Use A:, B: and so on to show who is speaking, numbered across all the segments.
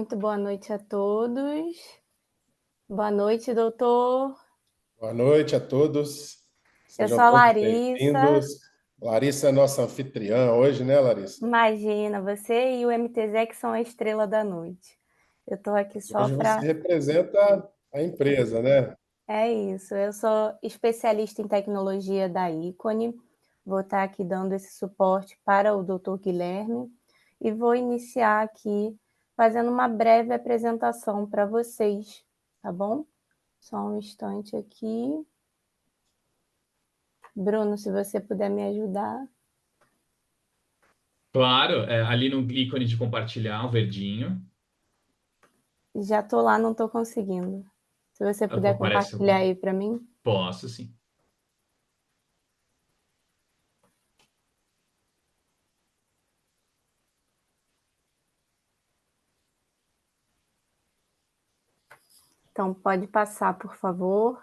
A: Muito boa noite a todos. Boa noite, doutor.
B: Boa noite a todos.
A: Eu
B: Sejam
A: sou a
B: todos
A: Larissa.
B: bem-vindos. Larissa é nossa anfitriã hoje, né, Larissa?
A: Imagina, você e o MTZ que são a estrela da noite. Eu estou aqui só
B: Hoje você
A: para...
B: representa a empresa, né?
A: É isso, eu sou especialista em tecnologia da Icone. Vou estar aqui dando esse suporte para o doutor Guilherme e vou iniciar aqui fazendo uma breve apresentação para vocês, tá bom? Só um instante aqui. Bruno, se você puder me ajudar.
C: Claro, ali no ícone de compartilhar, o verdinho,
A: Já estou lá, não estou conseguindo. Se você puder
C: aparece
A: compartilhar
C: algum.
A: aí para mim.
C: Posso, sim.
A: Então, pode passar, por favor.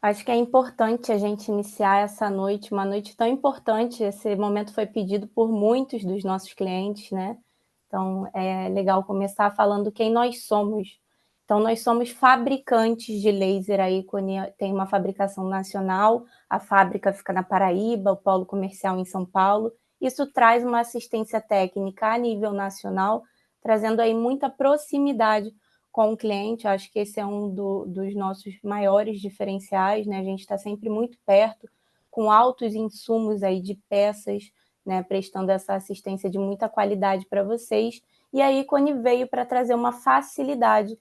A: Acho que é importante a gente iniciar essa noite, uma noite tão importante. Esse momento foi pedido por muitos dos nossos clientes, né? Então, é legal começar falando quem nós somos. Então, nós somos fabricantes de laser. A Icone tem uma fabricação nacional, a fábrica fica na Paraíba, o polo comercial em São Paulo. Isso traz uma assistência técnica a nível nacional, trazendo aí muita proximidade com o cliente. Acho que esse é um dos nossos maiores diferenciais, né? A gente está sempre muito perto, com altos insumos aí de peças, né? Prestando essa assistência de muita qualidade para vocês. E a Icone veio para trazer uma facilidade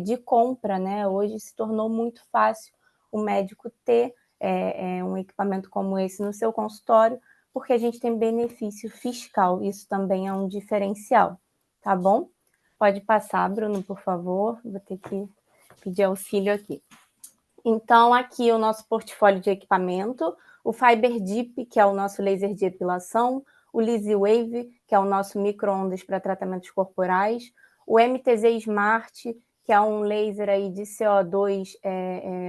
A: de compra, né? Hoje se tornou muito fácil o médico ter um equipamento como esse no seu consultório, porque a gente tem benefício fiscal. Isso também é um diferencial, tá bom? Pode passar, Bruno, por favor. Vou ter que pedir auxílio aqui. Então, aqui o nosso portfólio de equipamento, o FiberDeep, que é o nosso laser de epilação, o LizzieWave, que é o nosso micro-ondas para tratamentos corporais, o MTZ Smart, que é um laser aí de CO2,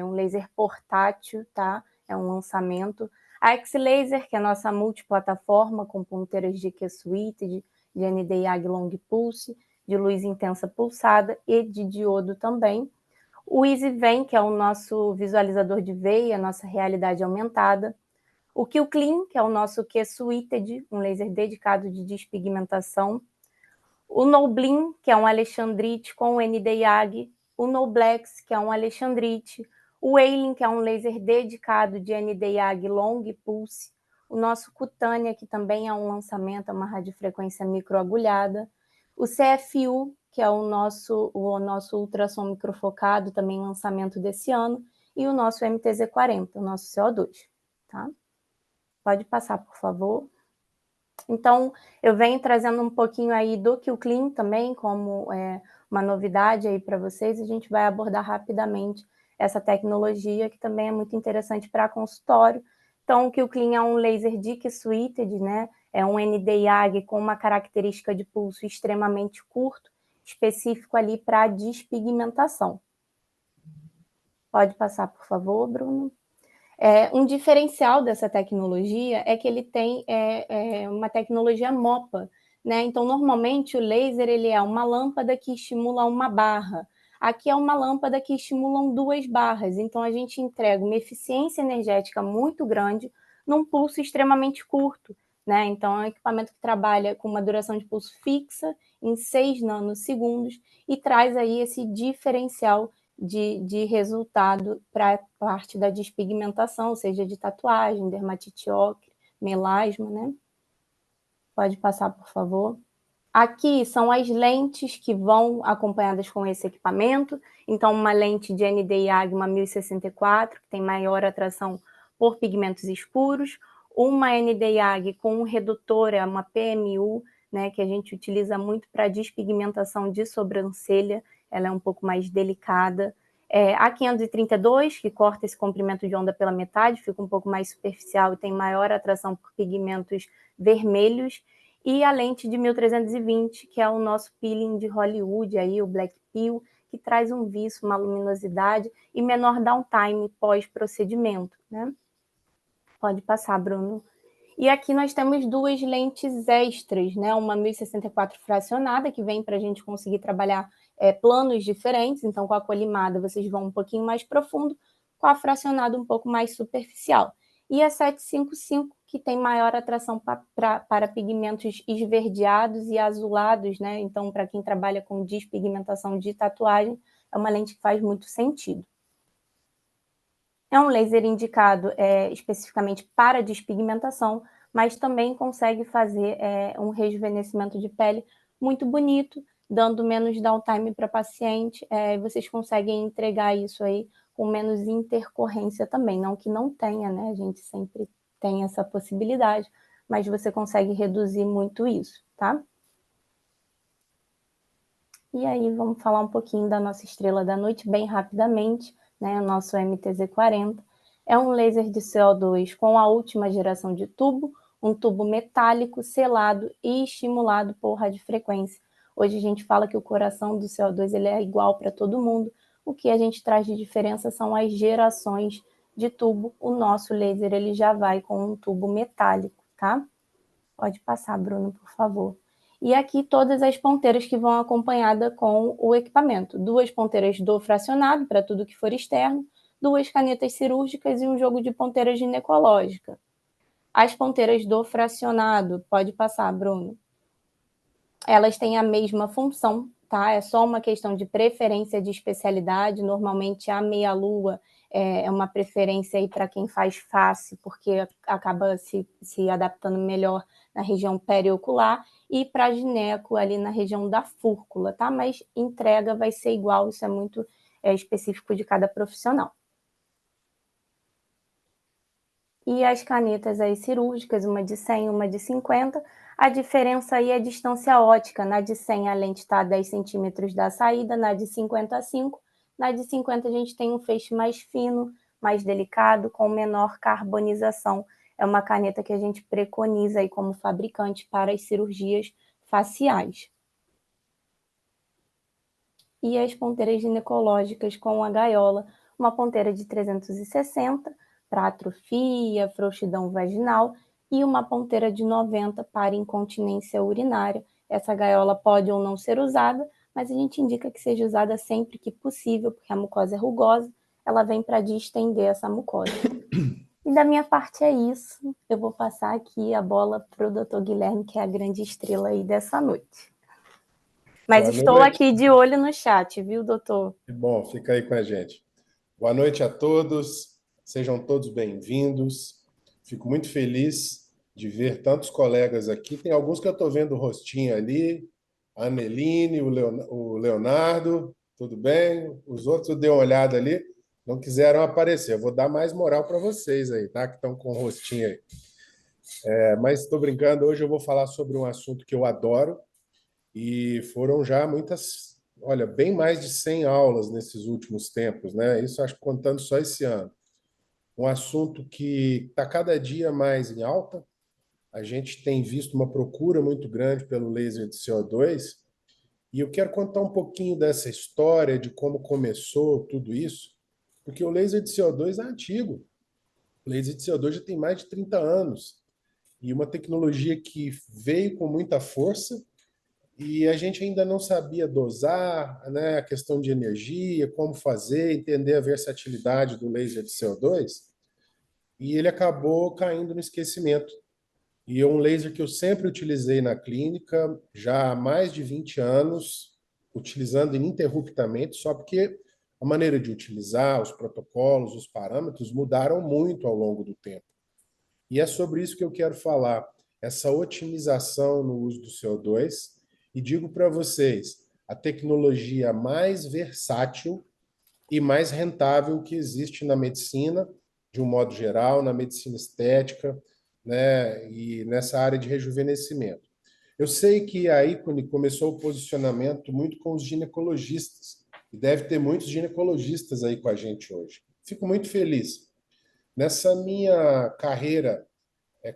A: um laser portátil, tá? É um lançamento. A X-Laser, que é a nossa multiplataforma com ponteiras de Q-Suite, de Nd:YAG Long Pulse, de luz intensa pulsada e de diodo também. O EasyVen, que é o nosso visualizador de veia, a nossa realidade aumentada. O QClean, que é o nosso Q-Suited, um laser dedicado de despigmentação. O Noblin, que é um alexandrite com o Nd:YAG. O Noblex, que é um alexandrite. O Wailing, que é um laser dedicado de Nd:YAG Long Pulse. O nosso Cutânia, que também é um lançamento, é uma radiofrequência microagulhada. O CFU, que é o nosso ultrassom microfocado, também lançamento desse ano. E o nosso MTZ40, o nosso CO2. Tá? Pode passar, por favor. Então, eu venho trazendo um pouquinho aí do QClean também, como uma novidade aí para vocês. A gente vai abordar rapidamente essa tecnologia, que também é muito interessante para consultório. Então, o QClean é um laser de Q-Suited, né? É um Nd:YAG com uma característica de pulso extremamente curto, específico ali para despigmentação. Pode passar, por favor, Bruno. Um diferencial dessa tecnologia é que ele tem uma tecnologia MOPA, né? Então, normalmente, o laser ele é uma lâmpada que estimula uma barra. Aqui é uma lâmpada que estimulam duas barras. Então, a gente entrega uma eficiência energética muito grande num pulso extremamente curto, né? Então, é um equipamento que trabalha com uma duração de pulso fixa em 6 nanosegundos e traz aí esse diferencial de resultado para a parte da despigmentação, seja de tatuagem, dermatite ocre, melasma, né? Pode passar, por favor. Aqui são as lentes que vão acompanhadas com esse equipamento. Então, uma lente de Nd:YAG, uma 1064, que tem maior atração por pigmentos escuros. Uma Nd:YAG com um redutor, uma PMU, né, que a gente utiliza muito para despigmentação de sobrancelha. Ela é um pouco mais delicada. A 532, que corta esse comprimento de onda pela metade, fica um pouco mais superficial e tem maior atração por pigmentos vermelhos. E a lente de 1320, que é o nosso peeling de Hollywood, aí, o Black Peel, que traz um viço, uma luminosidade e menor downtime pós-procedimento, né? Pode passar, Bruno. E aqui nós temos duas lentes extras, né? Uma 1064 fracionada, que vem para a gente conseguir trabalhar planos diferentes. Então, com a colimada, vocês vão um pouquinho mais profundo, com a fracionada um pouco mais superficial. E a 755, que tem maior atração para pigmentos esverdeados e azulados, né? Então, para quem trabalha com despigmentação de tatuagem, é uma lente que faz muito sentido. É um laser indicado especificamente para despigmentação, mas também consegue fazer um rejuvenescimento de pele muito bonito, dando menos downtime para paciente. Vocês conseguem entregar isso aí com menos intercorrência também. Não que não tenha, né? A gente sempre tem essa possibilidade, mas você consegue reduzir muito isso, tá? E aí vamos falar um pouquinho da nossa estrela da noite, bem rapidamente, né? O nosso MTZ40. É um laser de CO2 com a última geração de tubo, um tubo metálico, selado e estimulado por radiofrequência. Hoje a gente fala que o coração do CO2 ele é igual para todo mundo. O que a gente traz de diferença são as gerações de tubo. O nosso laser ele já vai com um tubo metálico, tá? Pode passar, Bruno, por favor. E aqui todas as ponteiras que vão acompanhada com o equipamento. 2 ponteiras do fracionado, para tudo que for externo, 2 canetas cirúrgicas e um jogo de ponteira ginecológica. As ponteiras do fracionado, pode passar, Bruno. Elas têm a mesma função, tá? É só uma questão de preferência de especialidade. Normalmente a meia-lua é uma preferência aí para quem faz face, porque acaba se adaptando melhor na região periocular, e para gineco ali na região da fúrcula, tá? Mas entrega vai ser igual, isso é muito específico de cada profissional. E as canetas aí cirúrgicas, uma de 100 e uma de 50, a diferença aí é a distância ótica. Na de 100 a lente está a 10 centímetros da saída, na de 50 a 5. Na de 50 a gente tem um feixe mais fino, mais delicado, com menor carbonização. É uma caneta que a gente preconiza aí como fabricante para as cirurgias faciais. E as ponteiras ginecológicas com a gaiola, uma ponteira de 360 para atrofia, frouxidão vaginal e uma ponteira de 90 para incontinência urinária. Essa gaiola pode ou não ser usada, mas a gente indica que seja usada sempre que possível, porque a mucosa é rugosa, ela vem para distender essa mucosa. E da minha parte é isso. Eu vou passar aqui a bola para o Dr. Guilherme, que é a grande estrela aí dessa noite. Mas
B: Boa
A: estou
B: noite.
A: aqui de olho no chat, viu, doutor?
B: Que bom, fica aí com a gente. Boa noite a todos, sejam todos bem-vindos. Fico muito feliz de ver tantos colegas aqui. Tem alguns que eu estou vendo o rostinho ali, a Aneline, o Leonardo, tudo bem? Os outros eu dei uma olhada ali, não quiseram aparecer. Eu vou dar mais moral para vocês aí, tá? Que estão com o rostinho aí. Mas estou brincando, hoje eu vou falar sobre um assunto que eu adoro, e foram já muitas, olha, bem mais de 100 aulas nesses últimos tempos, né? Isso acho que contando só esse ano. Um assunto que está cada dia mais em alta. A gente tem visto uma procura muito grande pelo laser de CO2, e eu quero contar um pouquinho dessa história, de como começou tudo isso, porque o laser de CO2 é antigo. O laser de CO2 já tem mais de 30 anos, e uma tecnologia que veio com muita força, e a gente ainda não sabia dosar, né, a questão de energia, como fazer, entender a versatilidade do laser de CO2, e ele acabou caindo no esquecimento. E é um laser que eu sempre utilizei na clínica, já há mais de 20 anos, utilizando ininterruptamente, só porque a maneira de utilizar, os protocolos, os parâmetros mudaram muito ao longo do tempo. E é sobre isso que eu quero falar, essa otimização no uso do CO2. E digo para vocês, a tecnologia mais versátil e mais rentável que existe na medicina, de um modo geral, na medicina estética, né, e nessa área de rejuvenescimento. Eu sei que a Icone começou o posicionamento muito com os ginecologistas, e deve ter muitos ginecologistas aí com a gente hoje. Fico muito feliz. Nessa minha carreira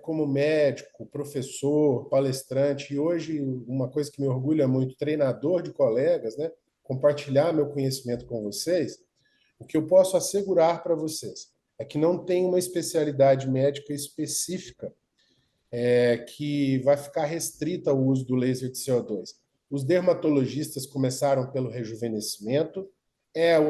B: como médico, professor, palestrante, e hoje uma coisa que me orgulha muito, treinador de colegas, né, compartilhar meu conhecimento com vocês, o que eu posso assegurar para vocês é que não tem uma especialidade médica específica que vai ficar restrita ao uso do laser de CO2. Os dermatologistas começaram pelo rejuvenescimento,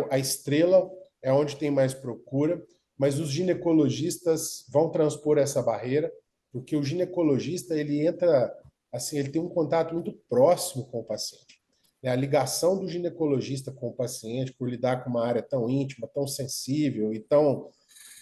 B: a estrela, é onde tem mais procura, mas os ginecologistas vão transpor essa barreira, porque o ginecologista ele entra, assim, ele tem um contato muito próximo com o paciente. A ligação do ginecologista com o paciente, por lidar com uma área tão íntima, tão sensível e tão,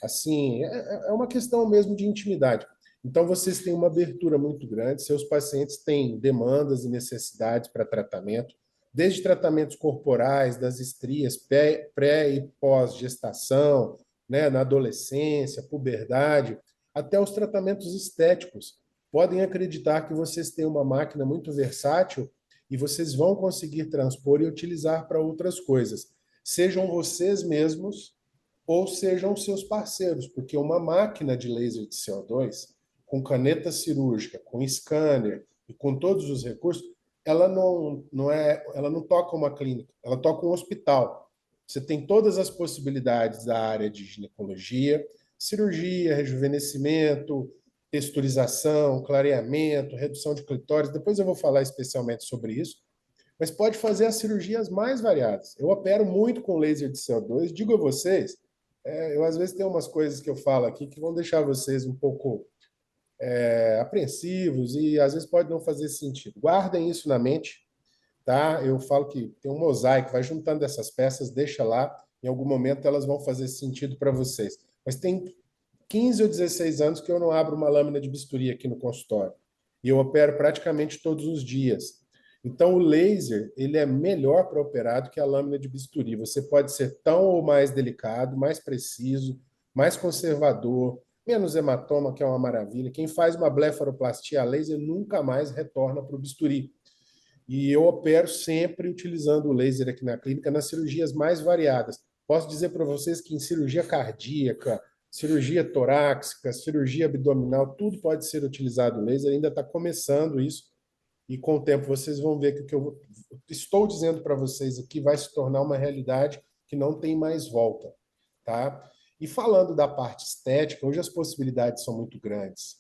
B: assim, é uma questão mesmo de intimidade. Então, vocês têm uma abertura muito grande, seus pacientes têm demandas e necessidades para tratamento, desde tratamentos corporais, das estrias, pré e pós-gestação, né, na adolescência, puberdade, até os tratamentos estéticos. Podem acreditar que vocês têm uma máquina muito versátil e vocês vão conseguir transpor e utilizar para outras coisas. Sejam vocês mesmos ou sejam seus parceiros, porque uma máquina de laser de CO2 com caneta cirúrgica, com scanner e com todos os recursos, ela não toca uma clínica, ela toca um hospital. Você tem todas as possibilidades da área de ginecologia, cirurgia, rejuvenescimento, texturização, clareamento, redução de clitóris. Depois eu vou falar especialmente sobre isso. Mas pode fazer as cirurgias mais variadas. Eu opero muito com laser de CO2. Digo a vocês, eu às vezes tenho umas coisas que eu falo aqui que vão deixar vocês um pouco apreensivos e às vezes pode não fazer sentido. Guardem isso na mente, tá? Eu falo que tem um mosaico, vai juntando essas peças, deixa lá, em algum momento elas vão fazer sentido para vocês. Mas tem 15 ou 16 anos que eu não abro uma lâmina de bisturi aqui no consultório. E eu opero praticamente todos os dias. Então, o laser ele é melhor para operar do que a lâmina de bisturi. Você pode ser tão ou mais delicado, mais preciso, mais conservador, menos hematoma, que é uma maravilha. Quem faz uma blefaroplastia a laser nunca mais retorna para o bisturi. E eu opero sempre utilizando o laser aqui na clínica nas cirurgias mais variadas. Posso dizer para vocês que em cirurgia cardíaca, cirurgia torácica, cirurgia abdominal, tudo pode ser utilizado o laser. Ainda está começando isso e com o tempo vocês vão ver que o que eu estou dizendo para vocês aqui vai se tornar uma realidade que não tem mais volta, tá? E falando da parte estética, hoje as possibilidades são muito grandes.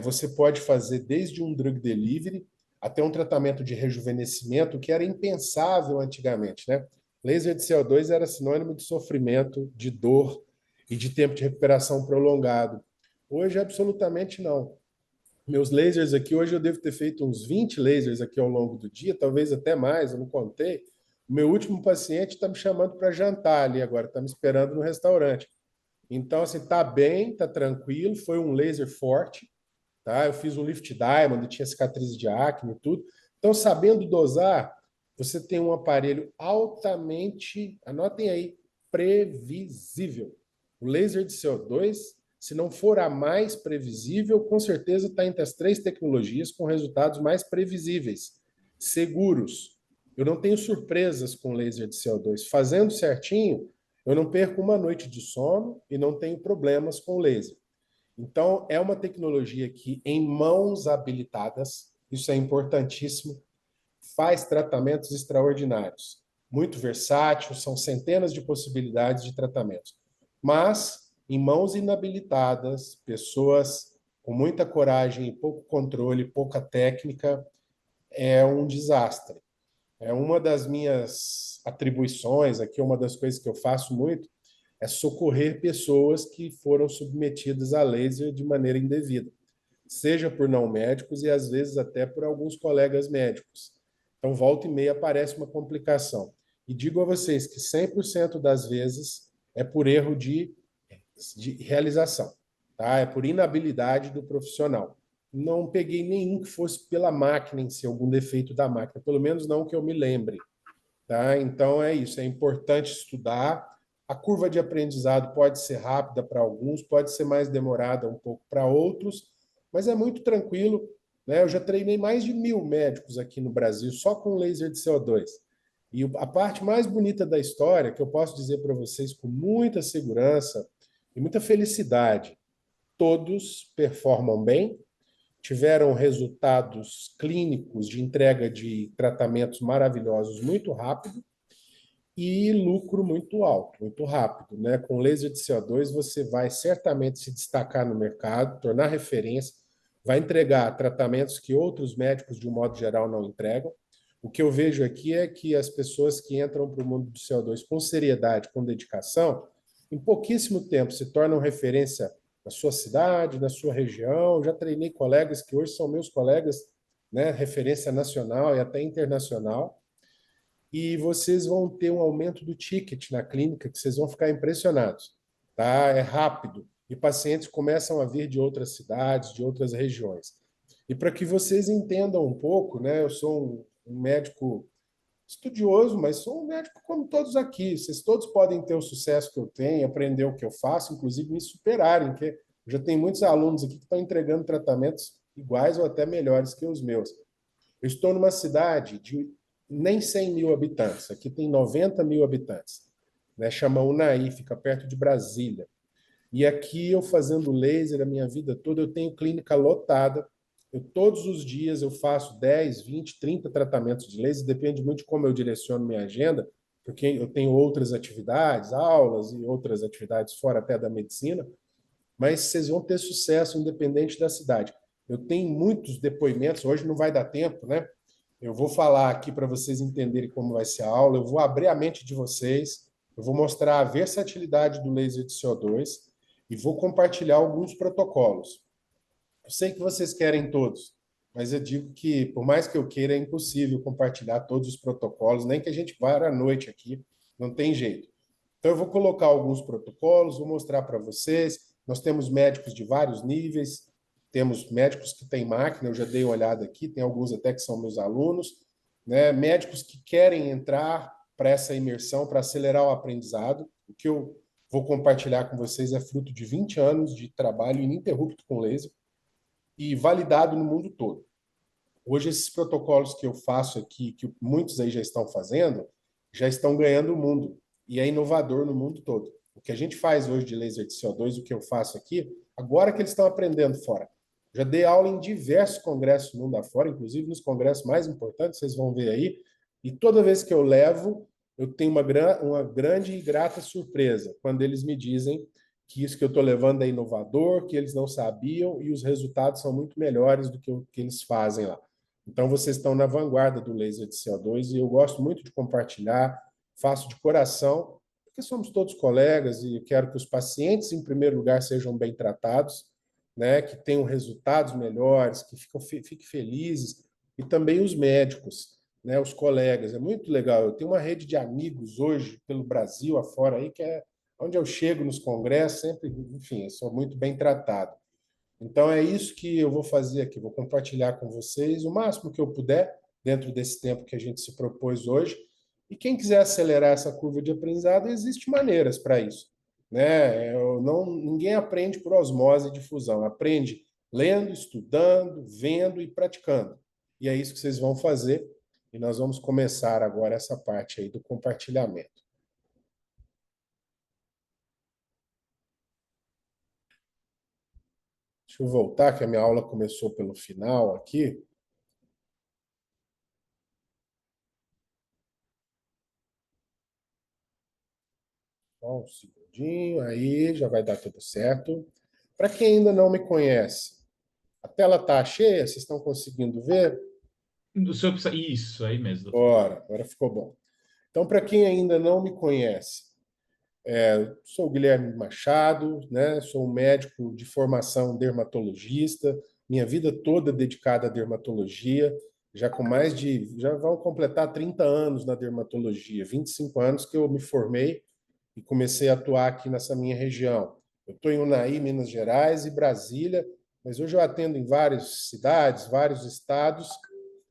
B: Você pode fazer desde um drug delivery até um tratamento de rejuvenescimento que era impensável antigamente, né? Laser de CO2 era sinônimo de sofrimento, de dor e de tempo de recuperação prolongado. Hoje, absolutamente não. Meus lasers aqui, hoje eu devo ter feito uns 20 lasers aqui ao longo do dia, talvez até mais, eu não contei. O meu último paciente está me chamando para jantar ali agora, está me esperando no restaurante. Então, assim, tá bem, tá tranquilo, foi um laser forte, tá? Eu fiz um lift diamond, tinha cicatriz de acne e tudo. Então, sabendo dosar, você tem um aparelho altamente, anotem aí, previsível. O laser de CO2, se não for a mais previsível, com certeza está entre as 3 tecnologias com resultados mais previsíveis, seguros. Eu não tenho surpresas com laser de CO2. Fazendo certinho, eu não perco uma noite de sono e não tenho problemas com laser. Então, é uma tecnologia que, em mãos habilitadas, isso é importantíssimo, faz tratamentos extraordinários. Muito versátil, são centenas de possibilidades de tratamentos. Mas, em mãos inabilitadas, pessoas com muita coragem e pouco controle, pouca técnica, é um desastre. É uma das minhas atribuições, aqui uma das coisas que eu faço muito, é socorrer pessoas que foram submetidas a laser de maneira indevida, seja por não médicos e às vezes até por alguns colegas médicos. Então, volta e meia aparece uma complicação. E digo a vocês que 100% das vezes é por erro de realização, tá? É por inabilidade do profissional. Não peguei nenhum que fosse pela máquina em si, algum defeito da máquina, pelo menos não que eu me lembre. Tá? Então é isso, é importante estudar. A curva de aprendizado pode ser rápida para alguns, pode ser mais demorada um pouco para outros, mas é muito tranquilo. Né? Eu já treinei mais de 1.000 médicos aqui no Brasil só com laser de CO2. E a parte mais bonita da história, que eu posso dizer para vocês com muita segurança e muita felicidade, todos performam bem, tiveram resultados clínicos de entrega de tratamentos maravilhosos muito rápido e lucro muito alto, muito rápido, né? Com laser de CO2 você vai certamente se destacar no mercado, tornar referência. vai entregar tratamentos que outros médicos, de um modo geral, não entregam. O que eu vejo aqui é que as pessoas que entram para o mundo do CO2 com seriedade, com dedicação, em pouquíssimo tempo se tornam referência na sua cidade, na sua região. Eu já treinei colegas que hoje são meus colegas, né, referência nacional e até internacional. E vocês vão ter um aumento do ticket na clínica que vocês vão ficar impressionados. Tá? É rápido. E pacientes começam a vir de outras cidades, de outras regiões. E para que vocês entendam um pouco, né, eu sou um médico estudioso, mas sou um médico como todos aqui. Vocês todos podem ter o sucesso que eu tenho, aprender o que eu faço, inclusive me superarem, porque eu já tenho muitos alunos aqui que estão entregando tratamentos iguais ou até melhores que os meus. Eu estou numa cidade de nem 100 mil habitantes, aqui tem 90 mil habitantes, né? Chama Unai, fica perto de Brasília. E aqui eu fazendo laser a minha vida toda, eu tenho clínica lotada. Todos os dias eu faço 10, 20, 30 tratamentos de laser, depende muito de como eu direciono minha agenda, porque eu tenho outras atividades, aulas e outras atividades fora até da medicina, mas vocês vão ter sucesso independente da cidade. Eu tenho muitos depoimentos, hoje não vai dar tempo, né? Eu vou falar aqui para vocês entenderem como vai ser a aula, eu vou abrir a mente de vocês, eu vou mostrar a versatilidade do laser de CO2 e vou compartilhar alguns protocolos. Eu sei que vocês querem todos, mas eu digo que, por mais que eu queira, é impossível compartilhar todos os protocolos, nem que a gente vá à noite aqui, não tem jeito. Então, eu vou colocar alguns protocolos, vou mostrar para vocês. Nós temos médicos de vários níveis, temos médicos que têm máquina, eu já dei uma olhada aqui, tem alguns até que são meus alunos, né? Médicos que querem entrar para essa imersão, para acelerar o aprendizado. O que eu vou compartilhar com vocês é fruto de 20 anos de trabalho ininterrupto com laser e validado no mundo todo. Hoje, esses protocolos que eu faço aqui, que muitos aí já estão fazendo, já estão ganhando o mundo e é inovador no mundo todo. O que a gente faz hoje de laser de CO2, o que eu faço aqui, agora que eles estão aprendendo fora. Já dei aula em diversos congressos do mundo afora, inclusive nos congressos mais importantes, vocês vão ver aí, e toda vez que eu levo, eu tenho uma grande e grata surpresa, quando eles me dizem que isso que eu estou levando é inovador, que eles não sabiam, e os resultados são muito melhores do que o que eles fazem lá. Então, vocês estão na vanguarda do laser de CO2 e eu gosto muito de compartilhar, faço de coração, porque somos todos colegas e quero que os pacientes, em primeiro lugar, sejam bem tratados, né, que tenham resultados melhores, que fiquem felizes, e também os médicos, né, os colegas. É muito legal. Eu tenho uma rede de amigos hoje, pelo Brasil afora, aí, que é onde eu chego nos congressos, sempre, enfim, eu sou muito bem tratado. Então, é isso que eu vou fazer aqui. Vou compartilhar com vocês o máximo que eu puder, dentro desse tempo que a gente se propôs hoje. E quem quiser acelerar essa curva de aprendizado, existem maneiras para isso. Né? Ninguém aprende por osmose e difusão. Aprende lendo, estudando, vendo e praticando. E é isso que vocês vão fazer. E nós vamos começar agora essa parte aí do compartilhamento. Deixa eu voltar, que a minha aula começou pelo final aqui. Só um segundinho, aí já vai dar tudo certo. Para quem ainda não me conhece, a tela está cheia? Vocês estão conseguindo ver?
C: Isso, aí mesmo, doutor.
B: Agora ficou bom. Então, para quem ainda não me conhece, sou o Guilherme Machado, né? Sou um médico de formação dermatologista, minha vida toda dedicada à dermatologia, já vão completar 30 anos na dermatologia, 25 anos que eu me formei e comecei a atuar aqui nessa minha região. Eu estou em Unai, Minas Gerais e Brasília, mas hoje eu atendo em várias cidades, vários estados,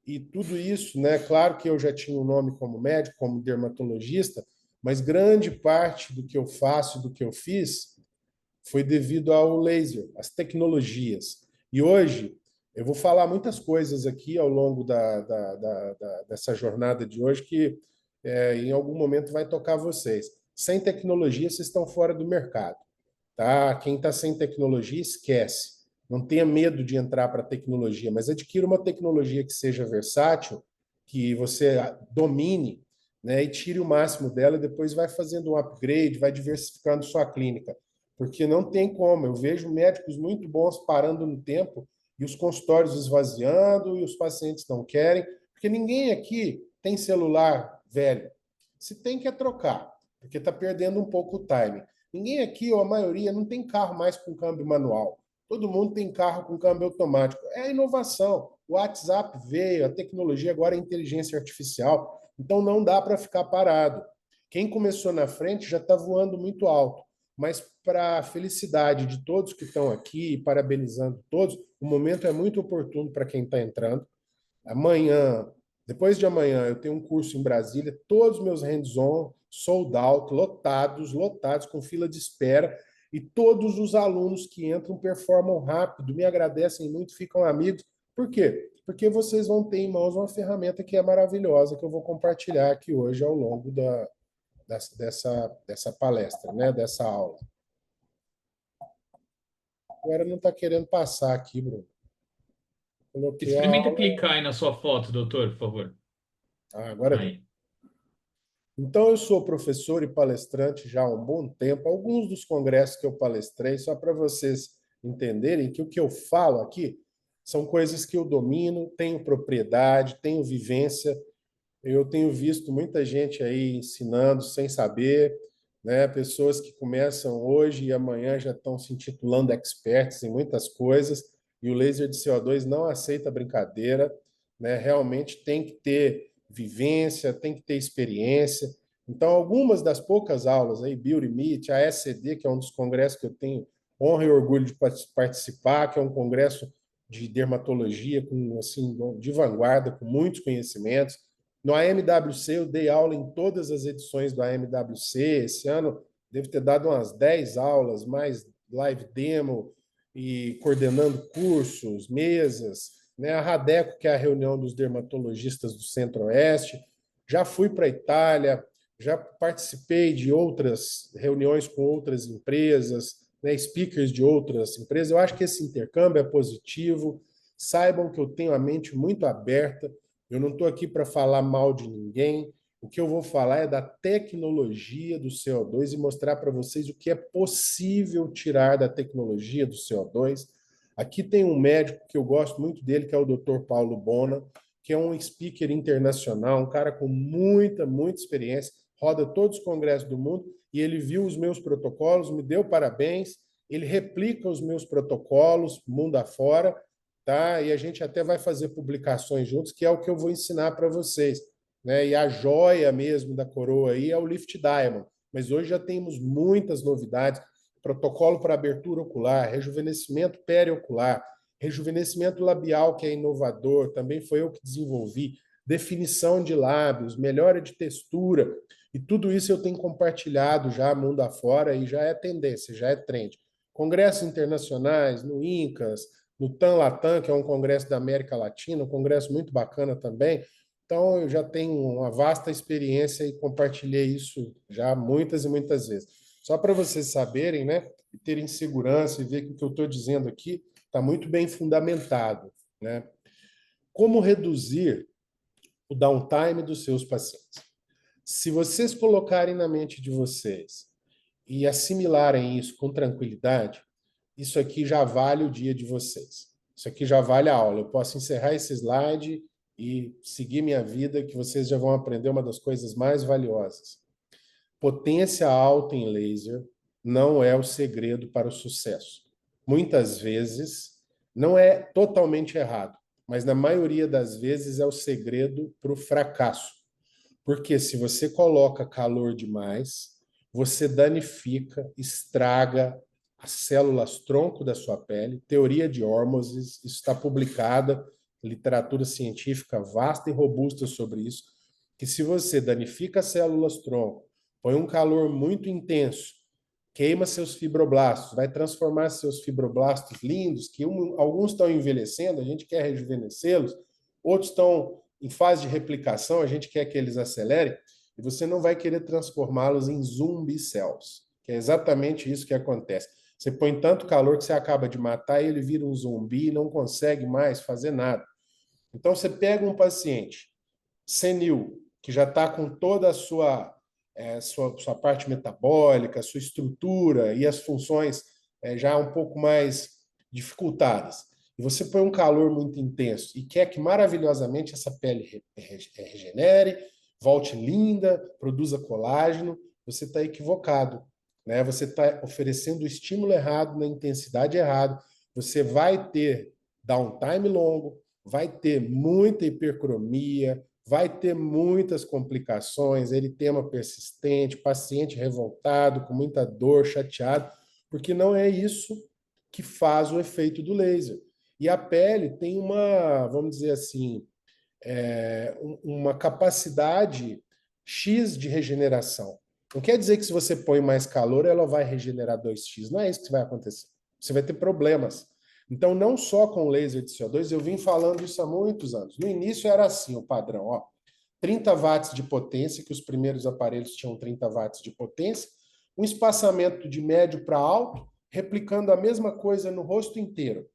B: e tudo isso, né? Claro que eu já tinha um nome como médico, como dermatologista, mas grande parte do que eu faço, do que eu fiz, foi devido ao laser, às tecnologias. E hoje eu vou falar muitas coisas aqui ao longo dessa jornada de hoje que em algum momento vai tocar vocês. Sem tecnologia, vocês estão fora do mercado. Tá? Quem está sem tecnologia, esquece. Não tenha medo de entrar para a tecnologia, mas adquira uma tecnologia que seja versátil, que você domine, né, e tire o máximo dela e depois vai fazendo um upgrade, vai diversificando sua clínica. Porque não tem como. Eu vejo médicos muito bons parando no tempo e os consultórios esvaziando, e os pacientes não querem, porque ninguém aqui tem celular velho. Se tem que é trocar, porque está perdendo um pouco o time. Ninguém aqui, ou a maioria, não tem carro mais com câmbio manual. Todo mundo tem carro com câmbio automático. É a inovação. O WhatsApp veio, a tecnologia agora é inteligência artificial. Então não dá para ficar parado. Quem começou na frente já está voando muito alto. Mas para a felicidade de todos que estão aqui, parabenizando todos, o momento é muito oportuno para quem está entrando. Amanhã, depois de amanhã, eu tenho um curso em Brasília, todos os meus hands-on, sold out, lotados, com fila de espera, e todos os alunos que entram performam rápido, me agradecem muito, ficam amigos. Por quê? Porque vocês vão ter em mãos uma ferramenta que é maravilhosa, que eu vou compartilhar aqui hoje ao longo dessa palestra, né? Dessa aula. Agora não está querendo passar aqui, Bruno. Coloquei a
C: Experimenta
B: aula.
C: clicar aí na sua foto, doutor, por favor.
B: Agora deu.
C: Aí.
B: Então, eu sou professor e palestrante já há um bom tempo. Alguns dos congressos que eu palestrei, só para vocês entenderem que o que eu falo aqui são coisas que eu domino, tenho propriedade, tenho vivência. Eu tenho visto muita gente aí ensinando sem saber, né? Pessoas que começam hoje e amanhã já estão se intitulando experts em muitas coisas, e o laser de CO2 não aceita brincadeira, né? Realmente tem que ter vivência, tem que ter experiência. Então, algumas das poucas aulas aí, Beauty Meet, a SCD, que é um dos congressos que eu tenho honra e orgulho de participar, que é um congresso de dermatologia com assim de vanguarda, com muitos conhecimentos. No AMWC, eu dei aula em todas as edições do AMWC. Esse ano devo ter dado umas 10 aulas, mais live demo e coordenando cursos, mesas, né? A Radeco, que é a reunião dos dermatologistas do Centro-Oeste. Já fui para a Itália, já participei de outras reuniões com outras empresas, né? Speakers de outras empresas. Eu acho que esse intercâmbio é positivo. Saibam que eu tenho a mente muito aberta. Eu não estou aqui para falar mal de ninguém. O que eu vou falar é da tecnologia do CO2 e mostrar para vocês o que é possível tirar da tecnologia do CO2. Aqui tem um médico que eu gosto muito dele, que é o Dr. Paulo Bona, que é um speaker internacional, um cara com muita experiência, roda todos os congressos do mundo, e ele viu os meus protocolos, me deu parabéns, ele replica os meus protocolos mundo afora, tá? E a gente até vai fazer publicações juntos, que é o que eu vou ensinar para vocês, né? E a joia mesmo da coroa aí é o Lift Diamond, mas hoje já temos muitas novidades, protocolo para abertura ocular, rejuvenescimento periocular, rejuvenescimento labial, que é inovador, também foi eu que desenvolvi, definição de lábios, melhora de textura, e tudo isso eu tenho compartilhado já mundo afora e já é tendência, já é trend. Congressos internacionais, no INCAS, no TAM-LATAM, que é um congresso da América Latina, um congresso muito bacana também. Então, eu já tenho uma vasta experiência e compartilhei isso já muitas e muitas vezes. Só para vocês saberem, né, e terem segurança e ver que o que eu estou dizendo aqui está muito bem fundamentado, né? Como reduzir o downtime dos seus pacientes? Se vocês colocarem na mente de vocês e assimilarem isso com tranquilidade, isso aqui já vale o dia de vocês. Isso aqui já vale a aula. Eu posso encerrar esse slide e seguir minha vida, que vocês já vão aprender uma das coisas mais valiosas. Potência alta em laser não é o segredo para o sucesso. Muitas vezes, não é totalmente errado, mas na maioria das vezes é o segredo para o fracasso. Porque se você coloca calor demais, você danifica, estraga as células tronco da sua pele. Teoria de Ormoses, isso está publicada, literatura científica vasta e robusta sobre isso, que se você danifica as células tronco, põe um calor muito intenso, queima seus fibroblastos, vai transformar seus fibroblastos lindos, que alguns estão envelhecendo, a gente quer rejuvenescê-los, outros estão em fase de replicação, a gente quer que eles acelerem, e você não vai querer transformá-los em zumbi cells, que é exatamente isso que acontece. Você põe tanto calor que você acaba de matar e ele vira um zumbi e não consegue mais fazer nada. Então, você pega um paciente senil, que já está com toda a sua parte metabólica, sua estrutura e as funções já um pouco mais dificultadas. e você põe um calor muito intenso e quer que maravilhosamente essa pele regenere, volte linda, produza colágeno, você está equivocado, né? Você está oferecendo o estímulo errado, na intensidade errada, você vai ter downtime longo, vai ter muita hipercromia, vai ter muitas complicações, eritema persistente, paciente revoltado, com muita dor, chateado, porque não é isso que faz o efeito do laser. E a pele tem uma, vamos dizer assim, uma capacidade X de regeneração. Não quer dizer que se você põe mais calor, ela vai regenerar 2x. Não é isso que vai acontecer. Você vai ter problemas. Então, não só com laser de CO2, eu vim falando isso há muitos anos. No início era assim o padrão, ó, 30 watts de potência, que os primeiros aparelhos tinham 30 watts de potência, um espaçamento de médio para alto, replicando a mesma coisa no rosto inteiro,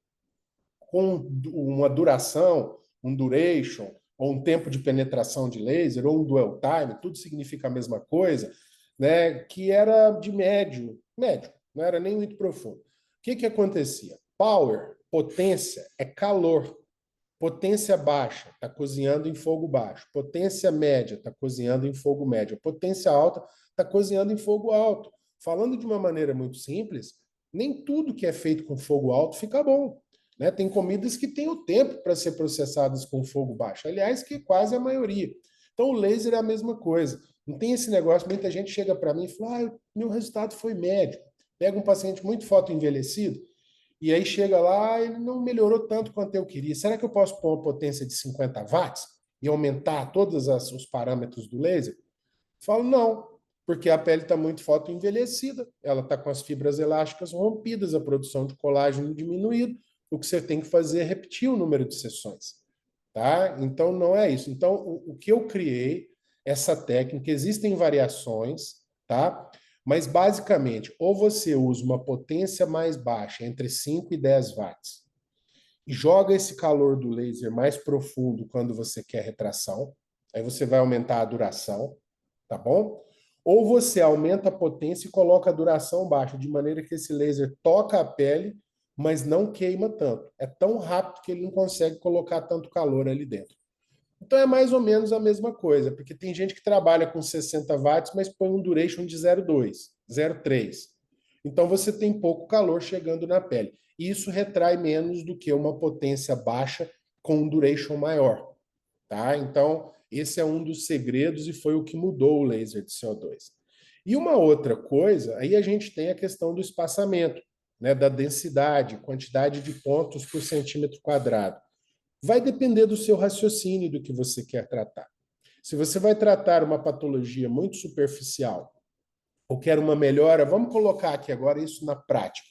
B: com uma duração, um duration, ou um tempo de penetração de laser, ou um dwell time, tudo significa a mesma coisa, né, que era de médio, não era nem muito profundo. O que acontecia? Power, potência, é calor. Potência baixa, está cozinhando em fogo baixo. Potência média, está cozinhando em fogo médio. Potência alta, está cozinhando em fogo alto. Falando de uma maneira muito simples, nem tudo que é feito com fogo alto fica bom, né? Tem comidas que têm o tempo para ser processadas com fogo baixo. Aliás, que quase a maioria. Então, o laser é a mesma coisa. Não tem esse negócio, muita gente chega para mim e fala, meu resultado foi médio. Pega um paciente muito fotoenvelhecido, e aí chega lá, ele não melhorou tanto quanto eu queria. Será que eu posso pôr uma potência de 50 watts e aumentar todos os parâmetros do laser? Falo, não, porque a pele está muito fotoenvelhecida, ela está com as fibras elásticas rompidas, a produção de colágeno diminuída. O que você tem que fazer é repetir o número de sessões. Tá? Então, não é isso. Então, o que eu criei, essa técnica, existem variações, tá? Mas, basicamente, ou você usa uma potência mais baixa, entre 5 e 10 watts, e joga esse calor do laser mais profundo quando você quer retração, aí você vai aumentar a duração, tá bom? Ou você aumenta a potência e coloca a duração baixa, de maneira que esse laser toca a pele, mas não queima tanto. É tão rápido que ele não consegue colocar tanto calor ali dentro. Então é mais ou menos a mesma coisa, porque tem gente que trabalha com 60 watts, mas põe um duration de 0,2, 0,3. Então você tem pouco calor chegando na pele. E isso retrai menos do que uma potência baixa com um duration maior. Tá? Então, esse é um dos segredos e foi o que mudou o laser de CO2. E uma outra coisa, aí a gente tem a questão do espaçamento, né, da densidade, quantidade de pontos por centímetro quadrado. Vai depender do seu raciocínio do que você quer tratar. Se você vai tratar uma patologia muito superficial ou quer uma melhora, vamos colocar aqui agora isso na prática.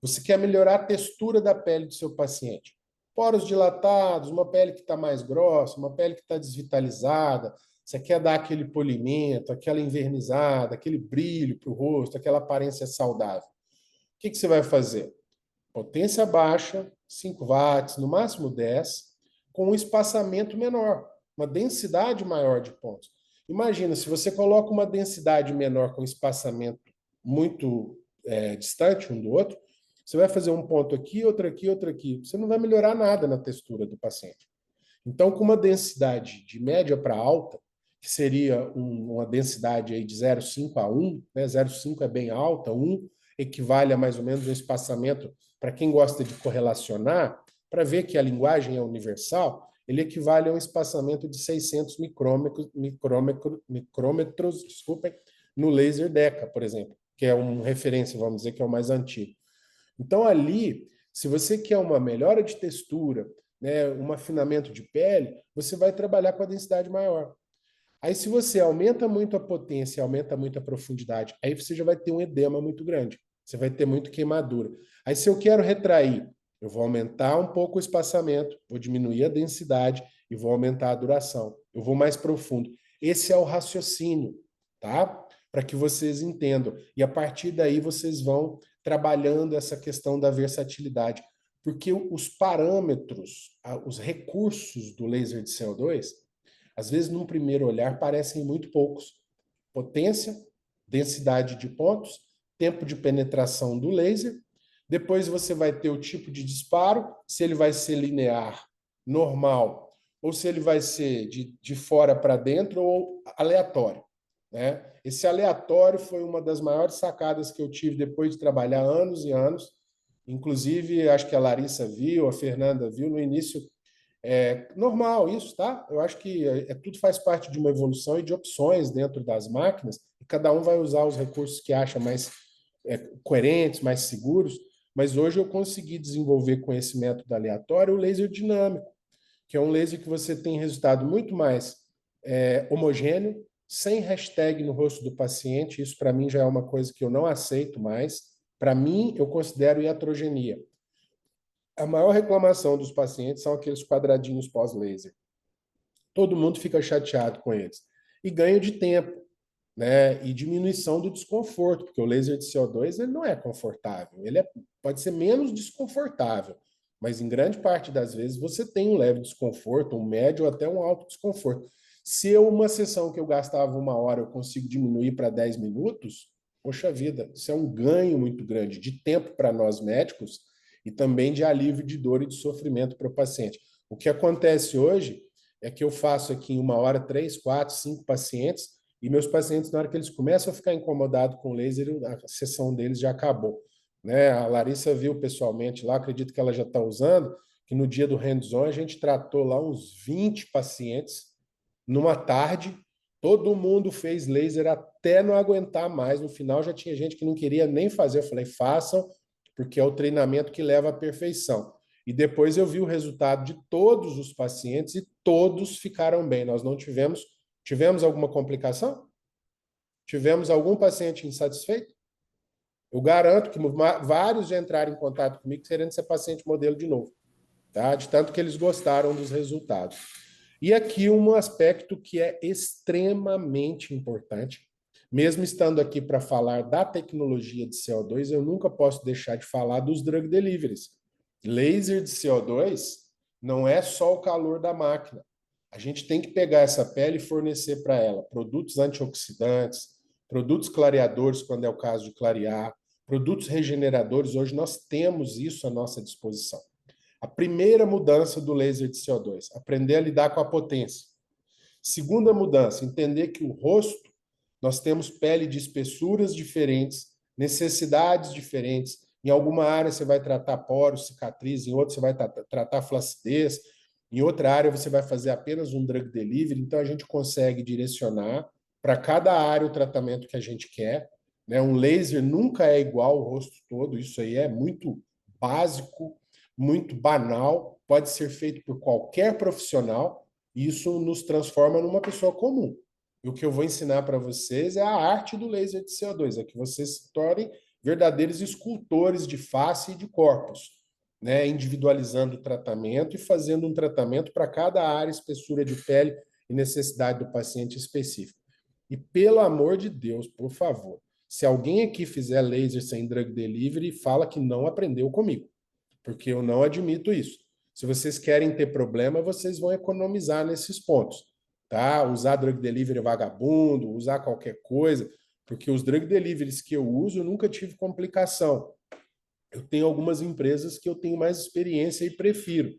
B: Você quer melhorar a textura da pele do seu paciente. Poros dilatados, uma pele que está mais grossa, uma pele que está desvitalizada, você quer dar aquele polimento, aquela envernizada, aquele brilho para o rosto, aquela aparência saudável. O que você vai fazer? Potência baixa, 5 watts, no máximo 10, com um espaçamento menor, uma densidade maior de pontos. Imagina, se você coloca uma densidade menor com espaçamento muito distante um do outro, você vai fazer um ponto aqui, outro aqui, outro aqui. Você não vai melhorar nada na textura do paciente. Então, com uma densidade de média para alta, que seria uma densidade aí de 0,5 a 1, né? 0,5 é bem alta, 1 equivale a mais ou menos um espaçamento, para quem gosta de correlacionar, para ver que a linguagem é universal, ele equivale a um espaçamento de 600 micrômetros, desculpem, no laser Deca, por exemplo, que é uma referência, vamos dizer, que é o mais antigo. Então, ali, se você quer uma melhora de textura, né, um afinamento de pele, você vai trabalhar com a densidade maior. Aí, se você aumenta muito a potência, aumenta muito a profundidade, aí você já vai ter um edema muito grande. Você vai ter muito queimadura. Aí, se eu quero retrair, eu vou aumentar um pouco o espaçamento, vou diminuir a densidade e vou aumentar a duração. Eu vou mais profundo. Esse é o raciocínio, tá? Para que vocês entendam. E a partir daí vocês vão trabalhando essa questão da versatilidade. Porque os parâmetros, os recursos do laser de CO2, às vezes, num primeiro olhar, parecem muito poucos. Potência, densidade de pontos, tempo de penetração do laser, Depois você vai ter o tipo de disparo, se ele vai ser linear, normal, ou se ele vai ser de fora para dentro ou aleatório, né? Esse aleatório foi uma das maiores sacadas que eu tive depois de trabalhar anos e anos. Inclusive, acho que a Larissa viu, a Fernanda viu no início. É normal isso, tá? Eu acho que tudo faz parte de uma evolução e de opções dentro das máquinas, e cada um vai usar os recursos que acha mais coerentes, mais seguros, mas hoje eu consegui desenvolver com esse método aleatório o laser dinâmico, que é um laser que você tem resultado muito mais homogêneo, sem hashtag no rosto do paciente. Isso para mim já é uma coisa que eu não aceito mais. Para mim, eu considero iatrogenia. A maior reclamação dos pacientes são aqueles quadradinhos pós-laser. Todo mundo fica chateado com eles. E ganho de tempo, né? E diminuição do desconforto, porque o laser de CO2 ele não é confortável. Ele pode ser menos desconfortável, mas em grande parte das vezes você tem um leve desconforto, um médio ou até um alto desconforto. Se uma sessão que eu gastava 1 hora eu consigo diminuir para 10 minutos, poxa vida, isso é um ganho muito grande de tempo para nós médicos e também de alívio de dor e de sofrimento para o paciente. O que acontece hoje é que eu faço aqui em 1 hora 3, 4, 5 pacientes, e meus pacientes, na hora que eles começam a ficar incomodados com o laser, a sessão deles já acabou, né? A Larissa viu pessoalmente lá, acredito que ela já está usando, que no dia do hands-on a gente tratou lá uns 20 pacientes numa tarde, todo mundo fez laser até não aguentar mais. No final já tinha gente que não queria nem fazer. Eu falei, façam, porque é o treinamento que leva à perfeição. E depois eu vi o resultado de todos os pacientes e todos ficaram bem. Nós não tivemos alguma complicação? Tivemos algum paciente insatisfeito? Eu garanto que vários já entraram em contato comigo querendo ser paciente modelo de novo, tá? De tanto que eles gostaram dos resultados. E aqui um aspecto que é extremamente importante, mesmo estando aqui para falar da tecnologia de CO2, eu nunca posso deixar de falar dos drug deliveries. Laser de CO2 não é só o calor da máquina. A gente tem que pegar essa pele e fornecer para ela produtos antioxidantes, produtos clareadores, quando é o caso de clarear, produtos regeneradores. Hoje nós temos isso à nossa disposição. A primeira mudança do laser de CO2, aprender a lidar com a potência. Segunda mudança, entender que o rosto, nós temos pele de espessuras diferentes, necessidades diferentes. Em alguma área você vai tratar poros, cicatriz, em outra você vai tratar flacidez, em outra área você vai fazer apenas um drug delivery. Então a gente consegue direcionar para cada área o tratamento que a gente quer, né? Um laser nunca é igual ao rosto todo, isso aí é muito básico, muito banal, pode ser feito por qualquer profissional, e isso nos transforma numa pessoa comum. E o que eu vou ensinar para vocês é a arte do laser de CO2, é que vocês se tornem verdadeiros escultores de face e de corpos, né? Individualizando o tratamento e fazendo um tratamento para cada área, espessura de pele e necessidade do paciente específico. E pelo amor de Deus, por favor, se alguém aqui fizer laser sem drug delivery, fala que não aprendeu comigo, porque eu não admito isso. Se vocês querem ter problema, vocês vão economizar nesses pontos, tá? Usar drug delivery vagabundo, usar qualquer coisa, porque os drug deliveries que eu uso, eu nunca tive complicação. Eu tenho algumas empresas que eu tenho mais experiência e prefiro,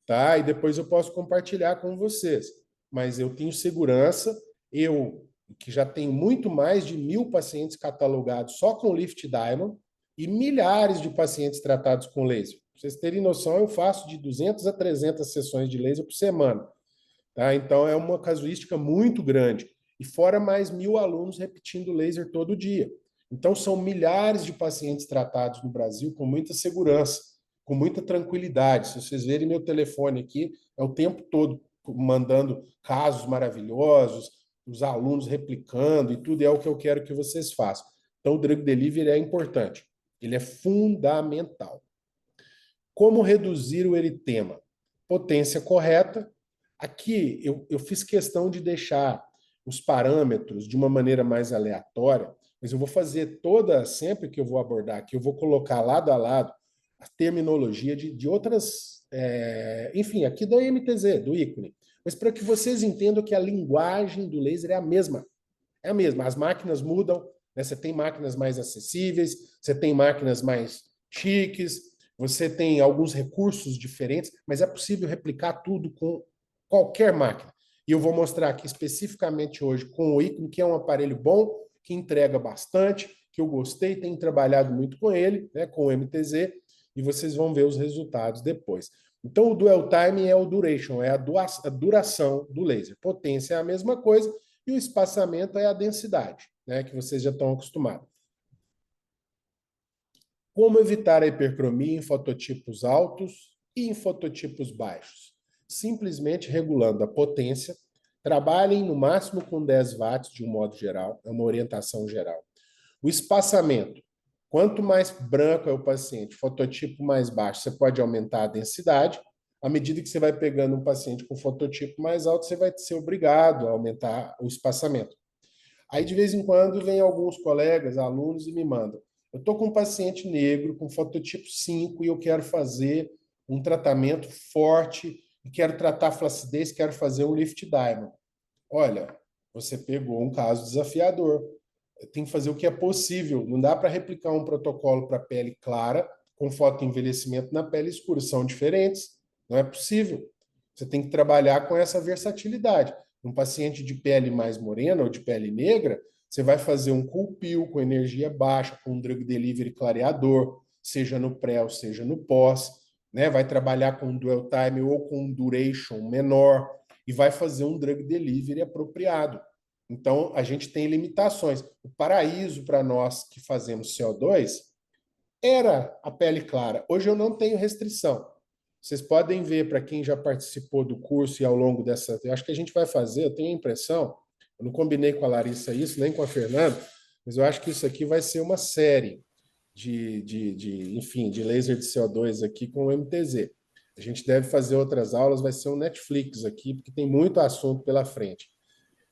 B: tá? E depois eu posso compartilhar com vocês. Mas eu tenho segurança, eu que já tenho muito mais de 1.000 pacientes catalogados só com Lift Diamond e milhares de pacientes tratados com laser. Pra vocês terem noção, eu faço de 200 a 300 sessões de laser por semana, tá? Então é uma casuística muito grande. E fora mais 1.000 alunos repetindo laser todo dia. Então são milhares de pacientes tratados no Brasil com muita segurança, com muita tranquilidade. Se vocês verem meu telefone aqui, é o tempo todo mandando casos maravilhosos, os alunos replicando e tudo, é o que eu quero que vocês façam. Então o drug delivery é importante, ele é fundamental. Como reduzir o eritema? Potência correta. Aqui eu fiz questão de deixar os parâmetros de uma maneira mais aleatória, mas eu vou fazer sempre que eu vou abordar aqui, eu vou colocar lado a lado a terminologia de outras, enfim, aqui da MTZ, do ícone, mas para que vocês entendam que a linguagem do laser é a mesma. É a mesma. As máquinas mudam, né? Você tem máquinas mais acessíveis, você tem máquinas mais chiques, você tem alguns recursos diferentes, mas é possível replicar tudo com qualquer máquina. E eu vou mostrar aqui especificamente hoje com o Icon, que é um aparelho bom, que entrega bastante, que eu gostei, tenho trabalhado muito com ele, né, com o MTZ, e vocês vão ver os resultados depois. Então, o Dwell Time é o duration, é a duração do laser. Potência é a mesma coisa, e o espaçamento é a densidade, né, que vocês já estão acostumados. Como evitar a hipercromia em fototipos altos e em fototipos baixos? Simplesmente regulando a potência. Trabalhem no máximo com 10 watts de um modo geral, é uma orientação geral. O espaçamento. Quanto mais branco é o paciente, fototipo mais baixo, você pode aumentar a densidade. À medida que você vai pegando um paciente com fototipo mais alto, você vai ser obrigado a aumentar o espaçamento. Aí, de vez em quando, vem alguns colegas, alunos, e me mandam: eu estou com um paciente negro, com fototipo 5, e eu quero fazer um tratamento forte, e quero tratar a flacidez, quero fazer um lift diamond. Olha, você pegou um caso desafiador. Tem que fazer o que é possível. Não dá para replicar um protocolo para pele clara, com fotoenvelhecimento na pele escura. São diferentes. Não é possível. Você tem que trabalhar com essa versatilidade. Um paciente de pele mais morena ou de pele negra, você vai fazer um cool pill com energia baixa, com um drug delivery clareador, seja no pré ou seja no pós, né? Vai trabalhar com um dwell time ou com um duration menor e vai fazer um drug delivery apropriado. Então, a gente tem limitações. O paraíso para nós que fazemos CO2 era a pele clara. Hoje eu não tenho restrição. Vocês podem ver, para quem já participou do curso e ao longo dessa... Eu acho que a gente vai fazer, eu tenho a impressão, eu não combinei com a Larissa isso, nem com a Fernanda, mas eu acho que isso aqui vai ser uma série enfim, de laser de CO2 aqui com o MTZ. A gente deve fazer outras aulas, vai ser um Netflix aqui, porque tem muito assunto pela frente.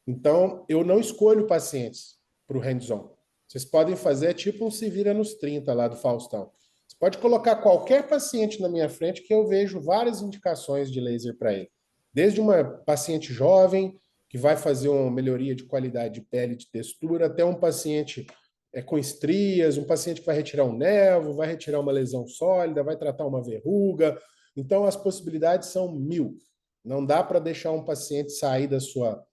B: Então, eu não escolho pacientes para o hands-on. Vocês podem fazer tipo um Se Vira nos 30 lá do Faustão. Você pode colocar qualquer paciente na minha frente que eu vejo várias indicações de laser para ele. Desde uma paciente jovem, que vai fazer uma melhoria de qualidade de pele, de textura, até um paciente com estrias, um paciente que vai retirar um nervo, vai retirar uma lesão sólida, vai tratar uma verruga. Então, as possibilidades são 1000. Não dá para deixar um paciente sair da sua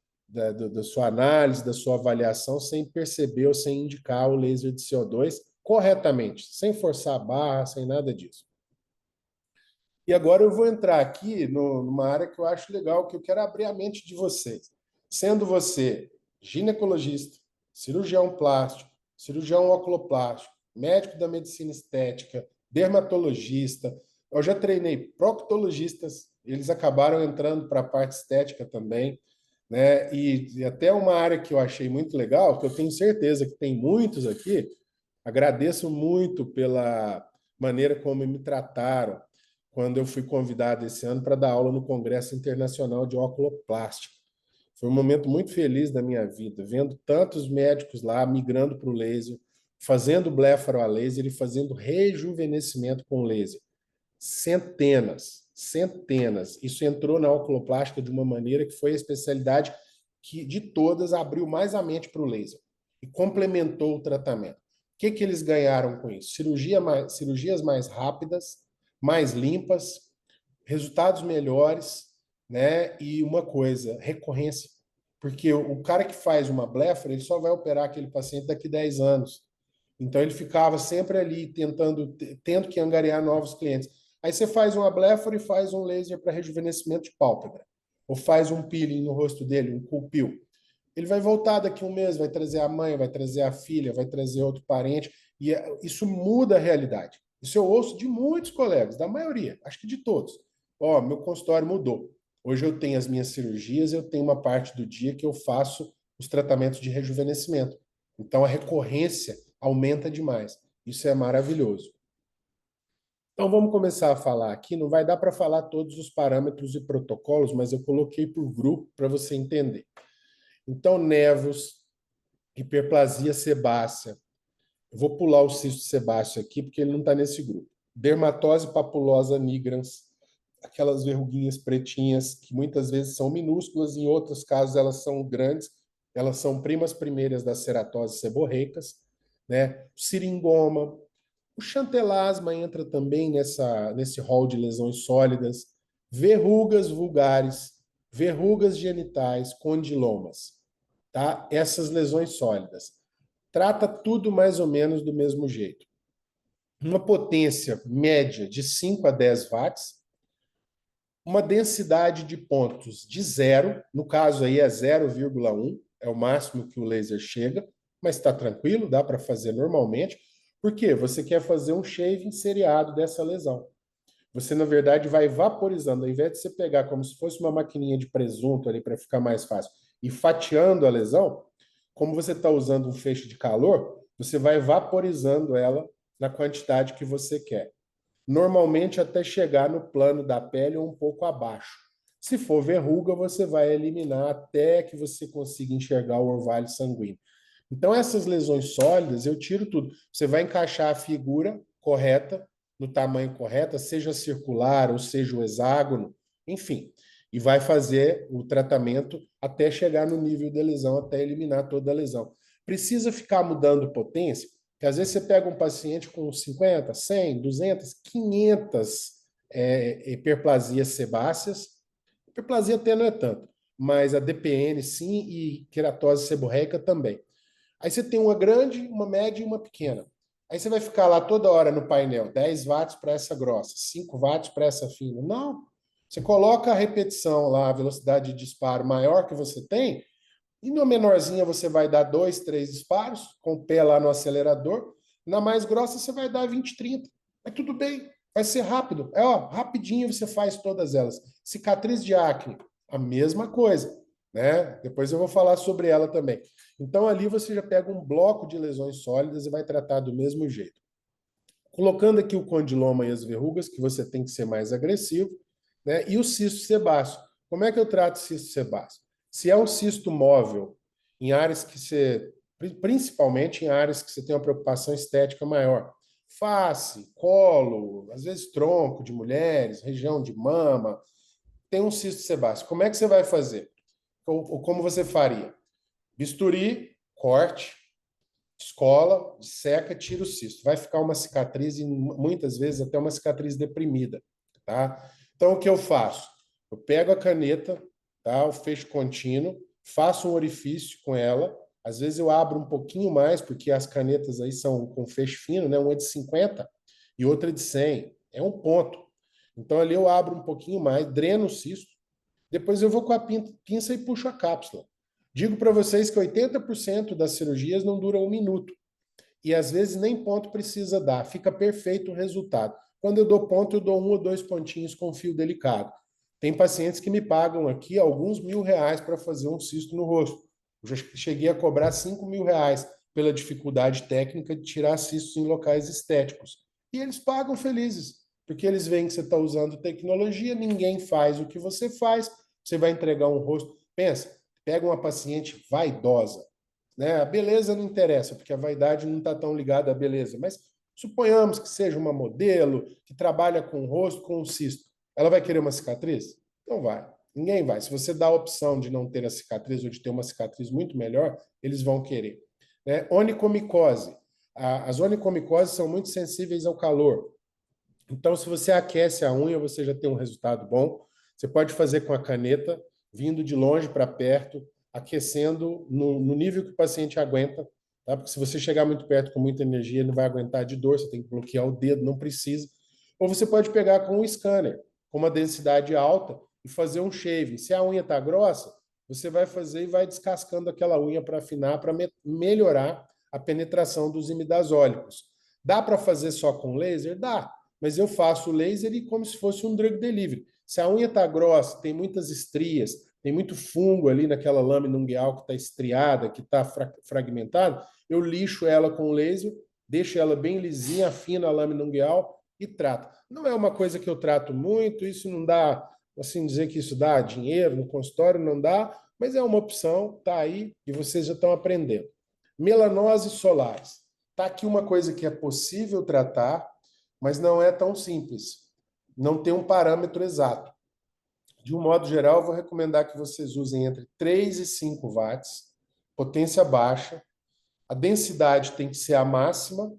B: análise, da sua avaliação, sem perceber ou sem indicar o laser de CO2 corretamente, sem forçar a barra, sem nada disso. E agora eu vou entrar aqui numa área que eu acho legal, que eu quero abrir a mente de vocês. Sendo você ginecologista, cirurgião plástico, cirurgião oculoplástico, médico da medicina estética, dermatologista, eu já treinei proctologistas, eles acabaram entrando para a parte estética também, né? E até uma área que eu achei muito legal, que eu tenho certeza que tem muitos aqui, agradeço muito pela maneira como me trataram quando eu fui convidado esse ano para dar aula no Congresso Internacional de Oculoplástica. Foi um momento muito feliz da minha vida, vendo tantos médicos lá migrando para o laser, fazendo blefaro a laser e fazendo rejuvenescimento com laser. Centenas, centenas. Isso entrou na oculoplástica de uma maneira que foi a especialidade que, de todas, abriu mais a mente para o laser e complementou o tratamento. O que eles ganharam com isso? Cirurgias mais rápidas, mais limpas, resultados melhores, né? E uma coisa, recorrência. Porque o cara que faz uma blefaro, ele só vai operar aquele paciente daqui a 10 anos. Então, ele ficava sempre ali tendo que angariar novos clientes. Aí você faz uma blefaro e faz um laser para rejuvenescimento de pálpebra. Ou faz um peeling no rosto dele, um cool peel. Ele vai voltar daqui a um mês, vai trazer a mãe, vai trazer a filha, vai trazer outro parente. E isso muda a realidade. Isso eu ouço de muitos colegas, da maioria, acho que de todos. Ó, meu consultório mudou. Hoje eu tenho as minhas cirurgias, eu tenho uma parte do dia que eu faço os tratamentos de rejuvenescimento. Então a recorrência aumenta demais. Isso é maravilhoso. Então vamos começar a falar aqui. Não vai dar para falar todos os parâmetros e protocolos, mas eu coloquei por grupo para você entender. Então, nevos, hiperplasia sebácea. Eu vou pular o cisto sebáceo aqui, porque ele não está nesse grupo. Dermatose papulosa nigrans, aquelas verruguinhas pretinhas, que muitas vezes são minúsculas, em outros casos elas são grandes, elas são primas primeiras das ceratoses seborreicas, né? Siringoma, O xantelasma entra também nesse rol de lesões sólidas, verrugas vulgares, verrugas genitais, condilomas, tá? Essas lesões sólidas. Trata tudo mais ou menos do mesmo jeito. Uma potência média de 5 a 10 watts, uma densidade de pontos de zero, no caso aí é 0,1, é o máximo que o laser chega, mas está tranquilo, dá para fazer normalmente. Por quê? Você quer fazer um shaving seriado dessa lesão. Você, na verdade, vai vaporizando, ao invés de você pegar como se fosse uma maquininha de presunto ali para ficar mais fácil e fatiando a lesão, como você está usando um feixe de calor, você vai vaporizando ela na quantidade que você quer. Normalmente até chegar no plano da pele ou um pouco abaixo. Se for verruga, você vai eliminar até que você consiga enxergar o orvalho sanguíneo. Então, essas lesões sólidas, eu tiro tudo. Você vai encaixar a figura correta, no tamanho correto, seja circular ou seja o hexágono, enfim, e vai fazer o tratamento até chegar no nível da lesão, até eliminar toda a lesão. Precisa ficar mudando potência? Porque às vezes você pega um paciente com 50, 100, 200, 500 hiperplasias sebáceas. Hiperplasia até não é tanto, mas a DPN sim e queratose seborreica também. Aí você tem uma grande, uma média e uma pequena. Aí você vai ficar lá toda hora no painel, 10 watts para essa grossa, 5 watts para essa fina. Não. Você coloca a repetição lá, a velocidade de disparo maior que você tem, e na menorzinha você vai dar 2, 3 disparos, com o pé lá no acelerador. Na mais grossa você vai dar 20, 30. Mas tudo bem, vai ser rápido. Rapidinho você faz todas elas. Cicatriz de acne, a mesma coisa, né? Depois eu vou falar sobre ela também. Então ali você já pega um bloco de lesões sólidas e vai tratar do mesmo jeito. Colocando aqui o condiloma e as verrugas, que você tem que ser mais agressivo, né? E o cisto sebáceo. Como é que eu trato cisto sebáceo? Se é um cisto móvel, em áreas que você, principalmente em áreas que você tem uma preocupação estética maior, face, colo, às vezes tronco de mulheres, região de mama, tem um cisto sebáceo. Como é que você vai fazer? Ou como você faria? Bisturi, corte, escola, seca, tira o cisto. Vai ficar uma cicatriz e muitas vezes até uma cicatriz deprimida, tá? Então o que eu faço? Eu pego a caneta, tá? O feixe contínuo, faço um orifício com ela. Às vezes eu abro um pouquinho mais, porque as canetas aí são com feixe fino, né? Uma é de 50 e outra é de 100. É um ponto. Então ali eu abro um pouquinho mais, dreno o cisto, depois eu vou com a pinça e puxo a cápsula. Digo para vocês que 80% das cirurgias não duram 1 minuto. E às vezes nem ponto precisa dar. Fica perfeito o resultado. Quando eu dou ponto, eu dou 1 ou 2 pontinhos com fio delicado. Tem pacientes que me pagam aqui alguns R$ 1.000 para fazer um cisto no rosto. Eu já cheguei a cobrar R$ 5.000 pela dificuldade técnica de tirar cistos em locais estéticos. E eles pagam felizes, porque eles veem que você está usando tecnologia, ninguém faz o que você faz, você vai entregar um rosto. Pensa, pega uma paciente vaidosa, né? A beleza não interessa, porque a vaidade não está tão ligada à beleza, mas suponhamos que seja uma modelo que trabalha com o rosto, com um cisto. Ela vai querer uma cicatriz? Não vai. Ninguém vai. Se você dá a opção de não ter a cicatriz ou de ter uma cicatriz muito melhor, eles vão querer. Né? Onicomicose. As onicomicoses são muito sensíveis ao calor. Então, se você aquece a unha, você já tem um resultado bom. Você pode fazer com a caneta, vindo de longe para perto, aquecendo no nível que o paciente aguenta, tá? Porque se você chegar muito perto com muita energia, ele não vai aguentar de dor, você tem que bloquear o dedo, não precisa. Ou você pode pegar com um scanner, com uma densidade alta, e fazer um shaving. Se a unha está grossa, você vai fazer e vai descascando aquela unha para afinar, para melhorar a penetração dos imidazólicos. Dá para fazer só com laser? Dá, mas eu faço o laser e como se fosse um drug delivery. Se a unha está grossa, tem muitas estrias, tem muito fungo ali naquela lâmina ungueal que está estriada, que está fragmentada, eu lixo ela com laser, deixo ela bem lisinha, afino a lâmina ungueal e trato. Não é uma coisa que eu trato muito, isso não dá, assim, dizer que isso dá dinheiro no consultório, não dá, mas é uma opção, está aí e vocês já estão aprendendo. Melanoses solares. Está aqui uma coisa que é possível tratar, mas não é tão simples. Não tem um parâmetro exato. De um modo geral, eu vou recomendar que vocês usem entre 3 e 5 watts, potência baixa. A densidade tem que ser a máxima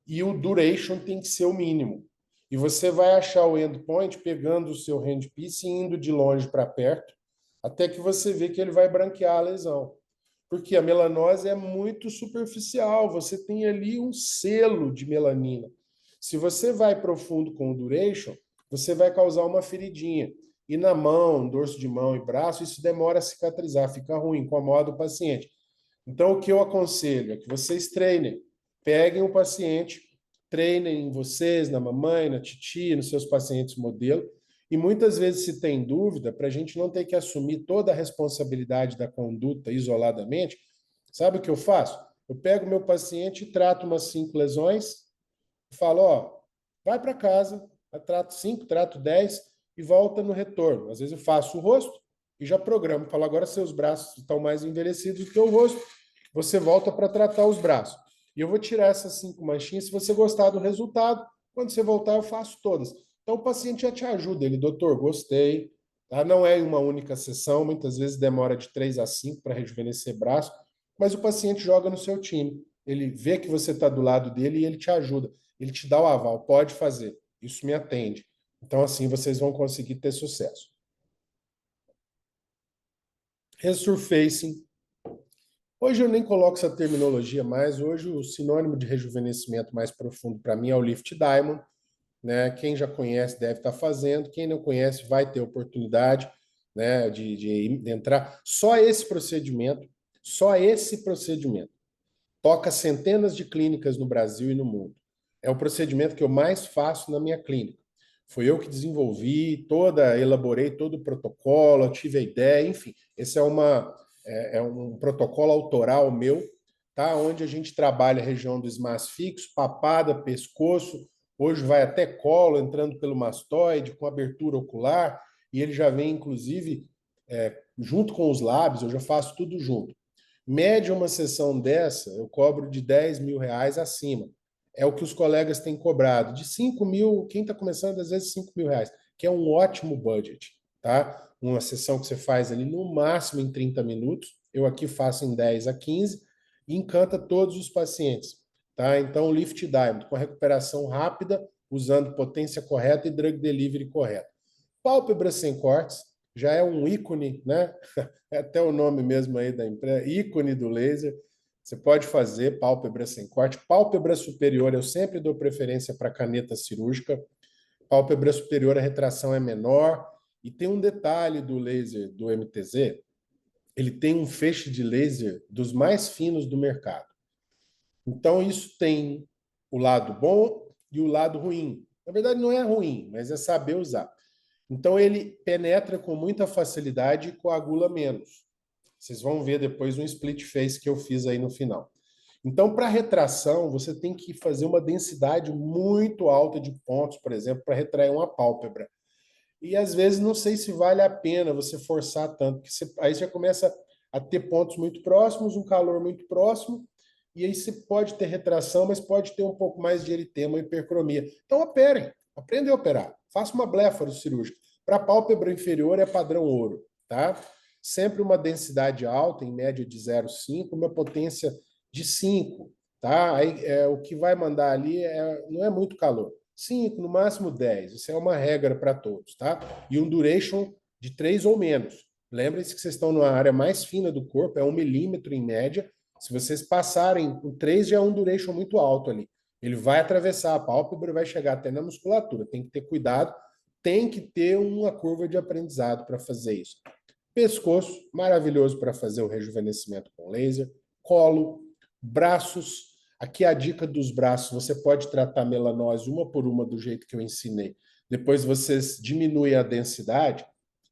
B: e o duration tem que ser o mínimo. E você vai achar o endpoint pegando o seu handpiece e indo de longe para perto, até que você vê que ele vai branquear a lesão. Porque a melanose é muito superficial, você tem ali um selo de melanina. Se você vai profundo com o duration, você vai causar uma feridinha. E na mão, dorso de mão e braço, isso demora a cicatrizar, fica ruim, incomoda o paciente. Então, o que eu aconselho é que vocês treinem. Peguem o paciente, treinem em vocês, na mamãe, na titia, nos seus pacientes modelo. E muitas vezes, se tem dúvida, para a gente não ter que assumir toda a responsabilidade da conduta isoladamente, sabe o que eu faço? Eu pego meu paciente e trato umas 5 lesões, falo, ó, vai para casa, trato 5, trato 10 e volta no retorno. Às vezes eu faço o rosto e já programo. Falo, agora seus braços estão mais envelhecidos do que o rosto, você volta para tratar os braços. E eu vou tirar essas 5 manchinhas. Se você gostar do resultado, quando você voltar, eu faço todas. Então, o paciente já te ajuda. Ele, doutor, gostei. Tá? Não é em uma única sessão, muitas vezes demora de 3 a 5 para rejuvenescer braço, mas o paciente joga no seu time. Ele vê que você está do lado dele e ele te ajuda. Ele te dá o aval, pode fazer. Isso me atende. Então, assim, vocês vão conseguir ter sucesso. Resurfacing. Hoje eu nem coloco essa terminologia mais. Hoje o sinônimo de rejuvenescimento mais profundo para mim é o Lift Diamond, né? Quem já conhece deve estar fazendo. Quem não conhece vai ter oportunidade, né, de entrar. Só esse procedimento toca centenas de clínicas no Brasil e no mundo. É o procedimento que eu mais faço na minha clínica. Foi eu que desenvolvi, elaborei todo o protocolo, tive a ideia, enfim. Esse é um protocolo autoral meu, tá? Onde a gente trabalha a região do SMAS fixo, papada, pescoço, hoje vai até colo, entrando pelo mastoide, com abertura ocular, e ele já vem, inclusive, junto com os lábios, eu já faço tudo junto. Média uma sessão dessa, eu cobro de R$ 10.000 acima. É o que os colegas têm cobrado. De 5 mil, quem está começando, às vezes R$ 5.000, que é um ótimo budget, tá? Uma sessão que você faz ali no máximo em 30 minutos. Eu aqui faço em 10 a 15 e encanta todos os pacientes, tá? Então, o Lift Diamond, com a recuperação rápida, usando potência correta e drug delivery correto. Pálpebra sem cortes, já é um ícone, né? É até o nome mesmo aí da empresa, ícone do laser. Você pode fazer pálpebra sem corte. Pálpebra superior, eu sempre dou preferência para caneta cirúrgica. Pálpebra superior, a retração é menor. E tem um detalhe do laser do MTZ, ele tem um feixe de laser dos mais finos do mercado. Então, isso tem o lado bom e o lado ruim. Na verdade, não é ruim, mas é saber usar. Então, ele penetra com muita facilidade e coagula menos. Vocês vão ver depois um split face que eu fiz aí no final. Então, para retração, você tem que fazer uma densidade muito alta de pontos, por exemplo, para retrair uma pálpebra. E às vezes não sei se vale a pena você forçar tanto, porque aí já começa a ter pontos muito próximos, um calor muito próximo, e aí você pode ter retração, mas pode ter um pouco mais de eritema e hipercromia. Então operem, aprendem a operar. Faça uma blefaro cirúrgica. Para pálpebra inferior é padrão ouro, tá? Sempre uma densidade alta, em média de 0,5, uma potência de 5, tá? Aí, o que vai mandar ali não é muito calor. 5, no máximo 10. Isso é uma regra para todos, tá? E um duration de 3 ou menos. Lembrem-se que vocês estão numa área mais fina do corpo, é 1 milímetro em média. Se vocês passarem o 3, já é um duration muito alto ali. Ele vai atravessar a pálpebra e vai chegar até na musculatura. Tem que ter cuidado, tem que ter uma curva de aprendizado para fazer isso. Pescoço, maravilhoso para fazer o rejuvenescimento com laser. Colo, braços. Aqui a dica dos braços, você pode tratar melanose uma por uma do jeito que eu ensinei. Depois vocês diminuem a densidade,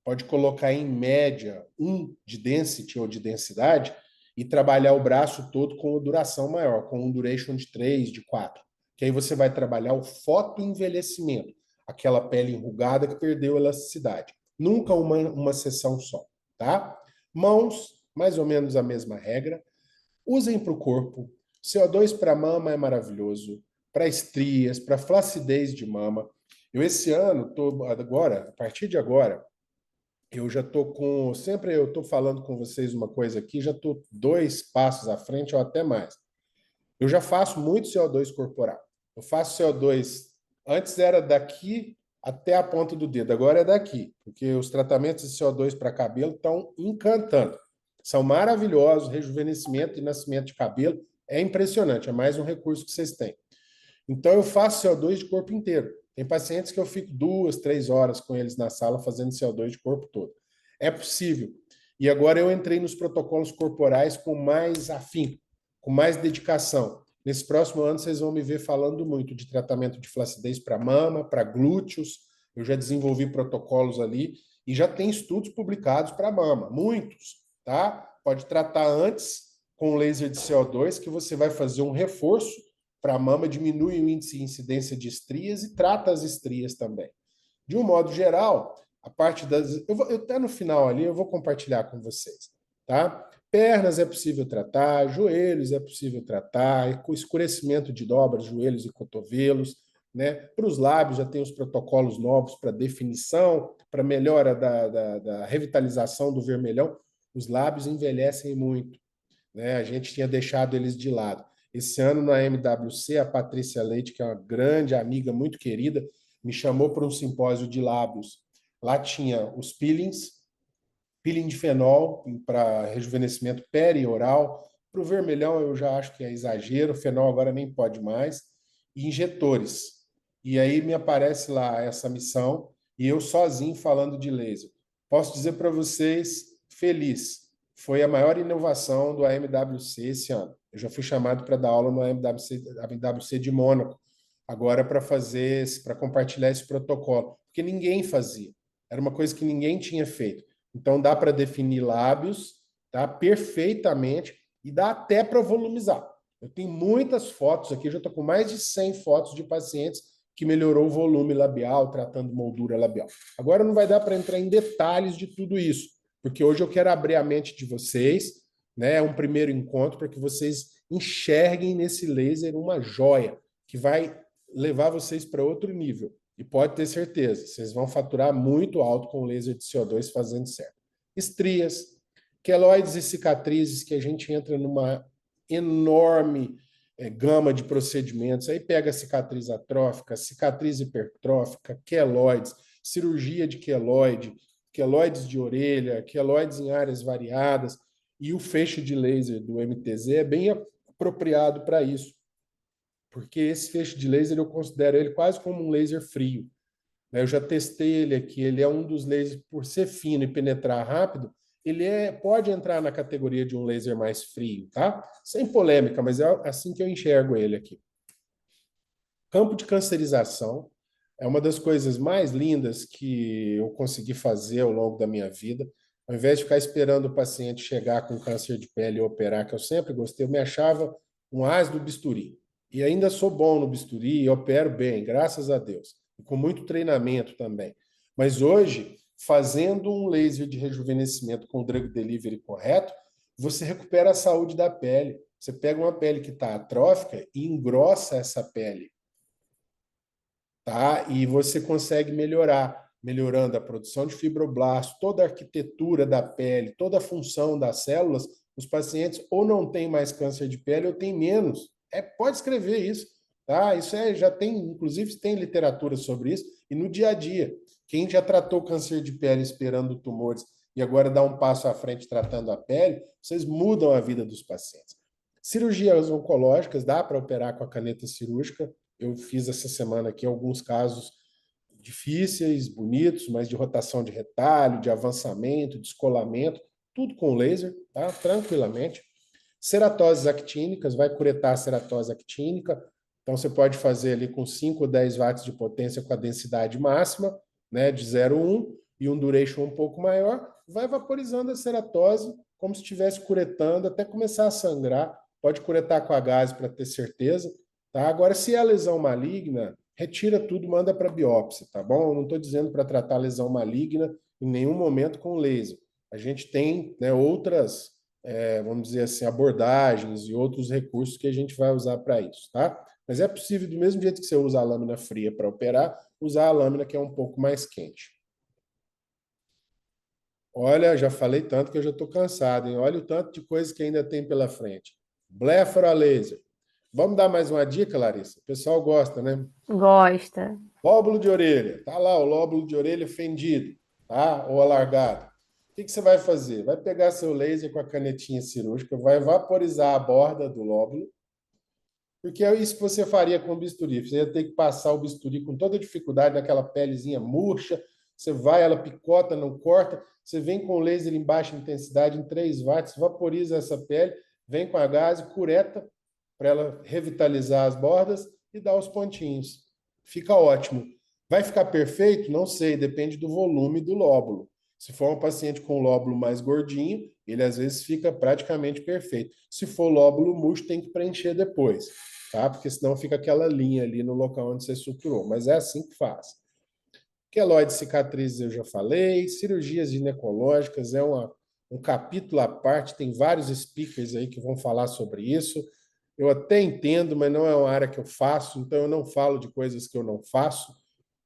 B: pode colocar em média 1 de density ou de densidade e trabalhar o braço todo com duração maior, com um duration de 3, de 4. Que aí você vai trabalhar o fotoenvelhecimento, aquela pele enrugada que perdeu elasticidade. Nunca uma sessão só, tá? Mãos, mais ou menos a mesma regra. Usem para o corpo. CO2 para mama é maravilhoso, para estrias, para flacidez de mama. Eu esse ano, a partir de agora, eu já estou com... Sempre eu estou falando com vocês uma coisa aqui, já estou 2 passos à frente ou até mais. Eu já faço muito CO2 corporal. Eu faço CO2, antes era daqui até a ponta do dedo, agora é daqui, porque os tratamentos de CO2 para cabelo estão encantando. São maravilhosos, rejuvenescimento e nascimento de cabelo é impressionante, é mais um recurso que vocês têm. Então, eu faço CO2 de corpo inteiro. Tem pacientes que eu fico 2, 3 horas com eles na sala fazendo CO2 de corpo todo. É possível. E agora eu entrei nos protocolos corporais com mais afinco, com mais dedicação. Nesse próximo ano, vocês vão me ver falando muito de tratamento de flacidez para mama, para glúteos. Eu já desenvolvi protocolos ali e já tem estudos publicados para mama, muitos, tá? Pode tratar antes com laser de CO2, que você vai fazer um reforço para a mama, diminui o índice de incidência de estrias e trata as estrias também. De um modo geral, a parte das... Eu até no final ali, eu vou compartilhar com vocês, tá? Pernas é possível tratar, joelhos é possível tratar, escurecimento de dobras, joelhos e cotovelos, né? Para os lábios já tem os protocolos novos para definição, para melhora da revitalização do vermelhão. Os lábios envelhecem muito, né? A gente tinha deixado eles de lado. Esse ano na MWC, a Patrícia Leite, que é uma grande amiga, muito querida, me chamou para um simpósio de lábios. Lá tinha os peelings, peeling de fenol para rejuvenescimento perioral. Para o vermelhão eu já acho que é exagero, fenol agora nem pode mais. E injetores. E aí me aparece lá essa missão e eu sozinho falando de laser. Posso dizer para vocês, feliz, foi a maior inovação do AMWC esse ano. Eu já fui chamado para dar aula no AMWC de Mônaco, agora para compartilhar esse protocolo, porque ninguém fazia. Era uma coisa que ninguém tinha feito. Então dá para definir lábios, tá? Perfeitamente, e dá até para volumizar. Eu tenho muitas fotos aqui, eu já estou com mais de 100 fotos de pacientes que melhorou o volume labial, tratando moldura labial. Agora não vai dar para entrar em detalhes de tudo isso, porque hoje eu quero abrir a mente de vocês, né? É um primeiro encontro para que vocês enxerguem nesse laser uma joia que vai levar vocês para outro nível. E pode ter certeza, vocês vão faturar muito alto com o laser de CO2 fazendo certo. Estrias, queloides e cicatrizes, que a gente entra numa enorme gama de procedimentos. Aí pega cicatriz atrófica, cicatriz hipertrófica, queloides, cirurgia de queloide, queloides de orelha, queloides em áreas variadas. E o feixe de laser do MTZ é bem apropriado para isso, porque esse feixe de laser eu considero ele quase como um laser frio. Eu já testei ele aqui, ele é um dos lasers, por ser fino e penetrar rápido, pode entrar na categoria de um laser mais frio, tá? Sem polêmica, mas é assim que eu enxergo ele aqui. Campo de cancerização é uma das coisas mais lindas que eu consegui fazer ao longo da minha vida. Ao invés de ficar esperando o paciente chegar com câncer de pele e operar, que eu sempre gostei, eu me achava um as do bisturi. E ainda sou bom no bisturi e opero bem, graças a Deus. E com muito treinamento também. Mas hoje, fazendo um laser de rejuvenescimento com o drug delivery correto, você recupera a saúde da pele. Você pega uma pele que está atrófica e engrossa essa pele. Tá? E você consegue melhorando a produção de fibroblasto, toda a arquitetura da pele, toda a função das células. Os pacientes ou não têm mais câncer de pele ou têm menos. Pode escrever isso, tá? Isso já tem, inclusive, tem literatura sobre isso. E no dia a dia, quem já tratou câncer de pele esperando tumores e agora dá um passo à frente tratando a pele, vocês mudam a vida dos pacientes. Cirurgias oncológicas, dá para operar com a caneta cirúrgica. Eu fiz essa semana aqui alguns casos difíceis, bonitos, mas de rotação de retalho, de avançamento, de descolamento, tudo com laser, tá? Tranquilamente. Ceratoses actínicas, vai curetar a ceratose actínica. Então, você pode fazer ali com 5 ou 10 watts de potência com a densidade máxima, né, de 0,1, e um duration um pouco maior, vai vaporizando a ceratose como se estivesse curetando, até começar a sangrar. Pode curetar com a gás para ter certeza. Tá? Agora, se é lesão maligna, retira tudo, manda para biópsia, tá bom? Eu não estou dizendo para tratar lesão maligna em nenhum momento com laser. A gente tem, né, outras, vamos dizer assim, abordagens e outros recursos que a gente vai usar para isso, tá? Mas é possível, do mesmo jeito que você usa a lâmina fria para operar, usar a lâmina que é um pouco mais quente. Olha, já falei tanto que eu já estou cansado, hein? Olha o tanto de coisa que ainda tem pela frente. Blefaro a laser. Vamos dar mais uma dica, Larissa? O pessoal gosta, né?
A: Gosta.
B: Lóbulo de orelha. Tá lá o lóbulo de orelha fendido, tá? Ou alargado. O que que você vai fazer? Vai pegar seu laser com a canetinha cirúrgica, vai vaporizar a borda do lóbulo, porque é isso que você faria com o bisturi. Você ia ter que passar o bisturi com toda dificuldade naquela pelezinha murcha. Você vai, ela picota, não corta. Você vem com o laser em baixa intensidade, em 3 watts, vaporiza essa pele, vem com a gás, cureta para ela revitalizar as bordas e dar os pontinhos. Fica ótimo. Vai ficar perfeito? Não sei, depende do volume do lóbulo. Se for um paciente com lóbulo mais gordinho, ele às vezes fica praticamente perfeito. Se for lóbulo murcho, tem que preencher depois, tá? Porque senão fica aquela linha ali no local onde você suturou. Mas é assim que faz. Queloide cicatrizes eu já falei. Cirurgias ginecológicas é um capítulo à parte. Tem vários speakers aí que vão falar sobre isso. Eu até entendo, mas não é uma área que eu faço, então eu não falo de coisas que eu não faço,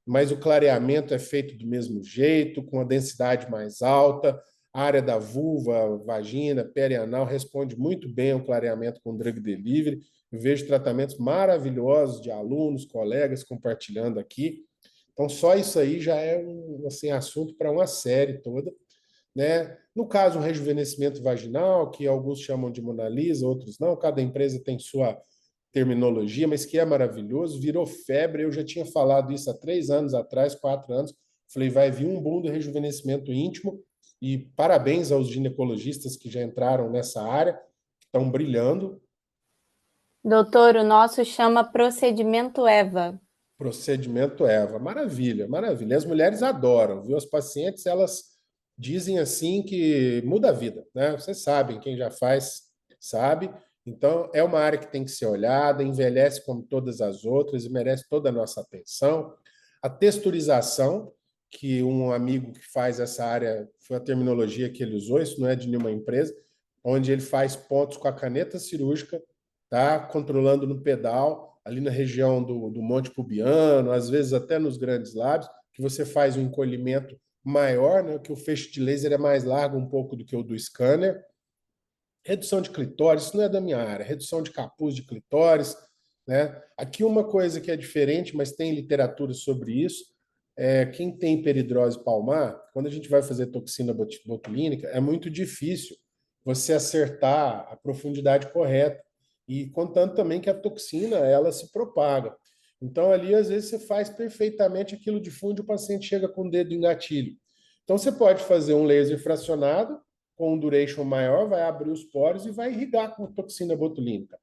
B: mas o clareamento é feito do mesmo jeito, com a densidade mais alta. A área da vulva, vagina, perianal responde muito bem ao clareamento com drug delivery. Eu vejo tratamentos maravilhosos de alunos, colegas compartilhando aqui. Então, só isso aí já é um assim, assunto para uma série toda, né? No caso, um rejuvenescimento vaginal, que alguns chamam de Mona Lisa, outros não, cada empresa tem sua terminologia, mas que é maravilhoso, virou febre. Eu já tinha falado isso há 3 anos atrás, 4 anos. Falei, vai vir um boom do rejuvenescimento íntimo, e parabéns aos ginecologistas que já entraram nessa área, que estão brilhando.
A: Doutor, o nosso chama procedimento EVA.
B: Procedimento Eva, maravilha, maravilha. As mulheres adoram, viu? As pacientes, elas dizem assim que muda a vida, né? Vocês sabem, quem já faz sabe. Então, é uma área que tem que ser olhada, envelhece como todas as outras e merece toda a nossa atenção. A texturização, que um amigo que faz essa área, foi a terminologia que ele usou, isso não é de nenhuma empresa, onde ele faz pontos com a caneta cirúrgica, tá? Controlando no pedal, ali na região do Monte Pubiano, às vezes até nos grandes lábios, que você faz um encolhimento maior, né? Que o feixe de laser é mais largo um pouco do que o do scanner. Redução de clitóris, isso não é da minha área, redução de capuz de clitóris, né? Aqui uma coisa que é diferente, mas tem literatura sobre isso, quem tem peridrose palmar, quando a gente vai fazer toxina botulínica, é muito difícil você acertar a profundidade correta, e contando também que a toxina, ela se propaga. Então, ali, às vezes, você faz perfeitamente aquilo de fundo e o paciente chega com o dedo em gatilho. Então, você pode fazer um laser fracionado, com um duration maior, vai abrir os poros e vai irrigar com toxina botulínica.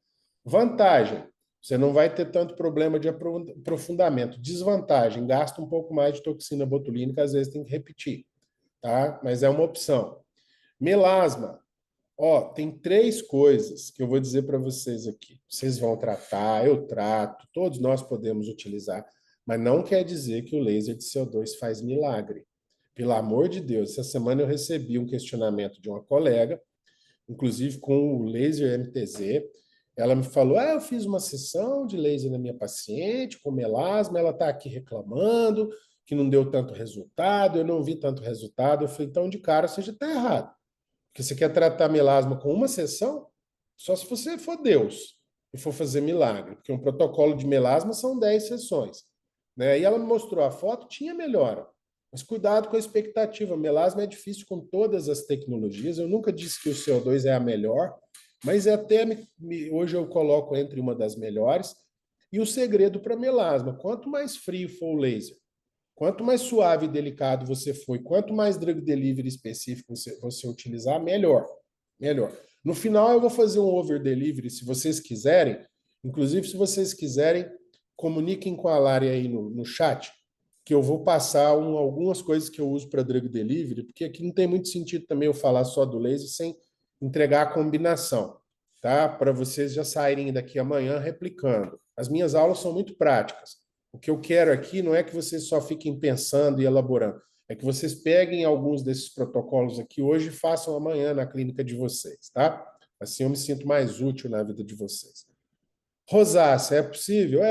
B: Vantagem, você não vai ter tanto problema de aprofundamento. Desvantagem, gasta um pouco mais de toxina botulínica, às vezes tem que repetir, tá? Mas é uma opção. Melasma. Ó, tem 3 coisas que eu vou dizer para vocês aqui. Vocês vão tratar, eu trato, todos nós podemos utilizar, mas não quer dizer que o laser de CO2 faz milagre. Pelo amor de Deus, essa semana eu recebi um questionamento de uma colega, inclusive com o laser MTZ. Ela me falou: eu fiz uma sessão de laser na minha paciente com melasma, ela está aqui reclamando que não deu tanto resultado, eu não vi tanto resultado. Eu falei: então, de cara, você já está errado. Porque você quer tratar melasma com uma sessão? Só se você for Deus e for fazer milagre. Porque um protocolo de melasma são 10 sessões, né? E ela me mostrou a foto, tinha melhora. Mas cuidado com a expectativa. Melasma é difícil com todas as tecnologias. Eu nunca disse que o CO2 é a melhor, mas hoje eu coloco entre uma das melhores. E o segredo para melasma: quanto mais frio for o laser, quanto mais suave e delicado você for, quanto mais drug delivery específico você utilizar, melhor. Melhor. No final, eu vou fazer um over delivery, se vocês quiserem. Inclusive, se vocês quiserem, comuniquem com a Lari aí no chat, que eu vou passar algumas coisas que eu uso para drug delivery, porque aqui não tem muito sentido também eu falar só do laser sem entregar a combinação, tá? Para vocês já saírem daqui amanhã replicando. As minhas aulas são muito práticas. O que eu quero aqui não é que vocês só fiquem pensando e elaborando, é que vocês peguem alguns desses protocolos aqui hoje e façam amanhã na clínica de vocês, tá? Assim eu me sinto mais útil na vida de vocês. Rosácea, é possível?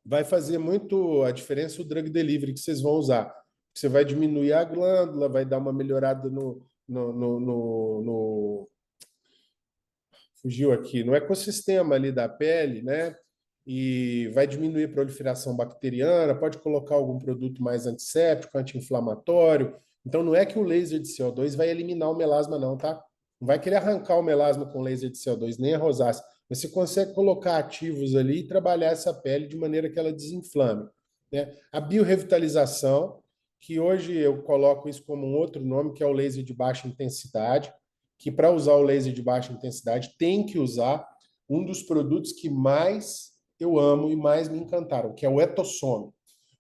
B: Vai fazer muito a diferença o drug delivery que vocês vão usar. Você vai diminuir a glândula, vai dar uma melhorada no fugiu aqui, no ecossistema ali da pele, né? E vai diminuir a proliferação bacteriana, pode colocar algum produto mais antisséptico, anti-inflamatório. Então, não é que o laser de CO2 vai eliminar o melasma, não, tá? Não vai querer arrancar o melasma com laser de CO2, nem a rosácea. Mas você consegue colocar ativos ali e trabalhar essa pele de maneira que ela desinflame, né? A biorrevitalização, que hoje eu coloco isso como um outro nome, que é o laser de baixa intensidade, que para usar o laser de baixa intensidade tem que usar um dos produtos que mais eu amo e mais me encantaram, que é o Etossome.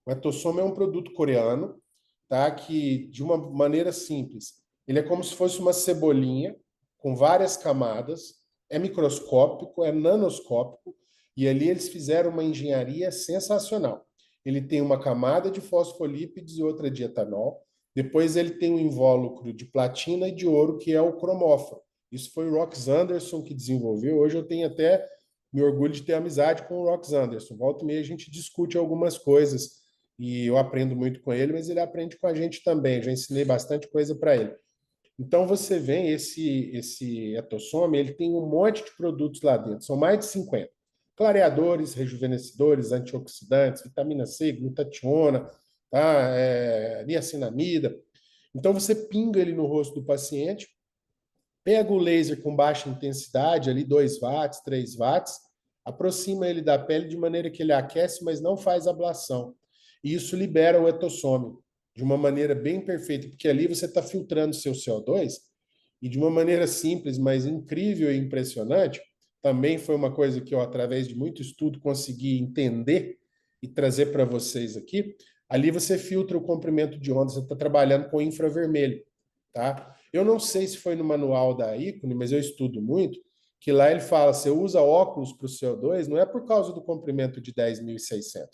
B: O Etossome é um produto coreano, tá? Que, de uma maneira simples, ele é como se fosse uma cebolinha com várias camadas, é microscópico, é nanoscópico, e ali eles fizeram uma engenharia sensacional. Ele tem uma camada de fosfolípidos e outra de etanol, depois ele tem um invólucro de platina e de ouro, que é o cromóforo. Isso foi o Rox Anderson que desenvolveu. Hoje eu tenho até me orgulho de ter amizade com o Rox Anderson. Volta e meia a gente discute algumas coisas e eu aprendo muito com ele, mas ele aprende com a gente também. Já ensinei bastante coisa para ele. Então você vê esse Etossome, ele tem um monte de produtos lá dentro, são mais de 50. Clareadores, rejuvenescedores, antioxidantes, vitamina C, glutationa, tá? Niacinamida. Então você pinga ele no rosto do paciente, pega o laser com baixa intensidade, ali 2 watts, 3 watts, aproxima ele da pele de maneira que ele aquece, mas não faz ablação. E isso libera o etossome de uma maneira bem perfeita, porque ali você está filtrando seu CO2 e de uma maneira simples, mas incrível e impressionante. Também foi uma coisa que eu, através de muito estudo, consegui entender e trazer para vocês aqui. Ali você filtra o comprimento de onda, você está trabalhando com infravermelho, tá? Eu não sei se foi no manual da Icone, mas eu estudo muito, que lá ele fala, você usa óculos para o CO2, não é por causa do comprimento de 10.600,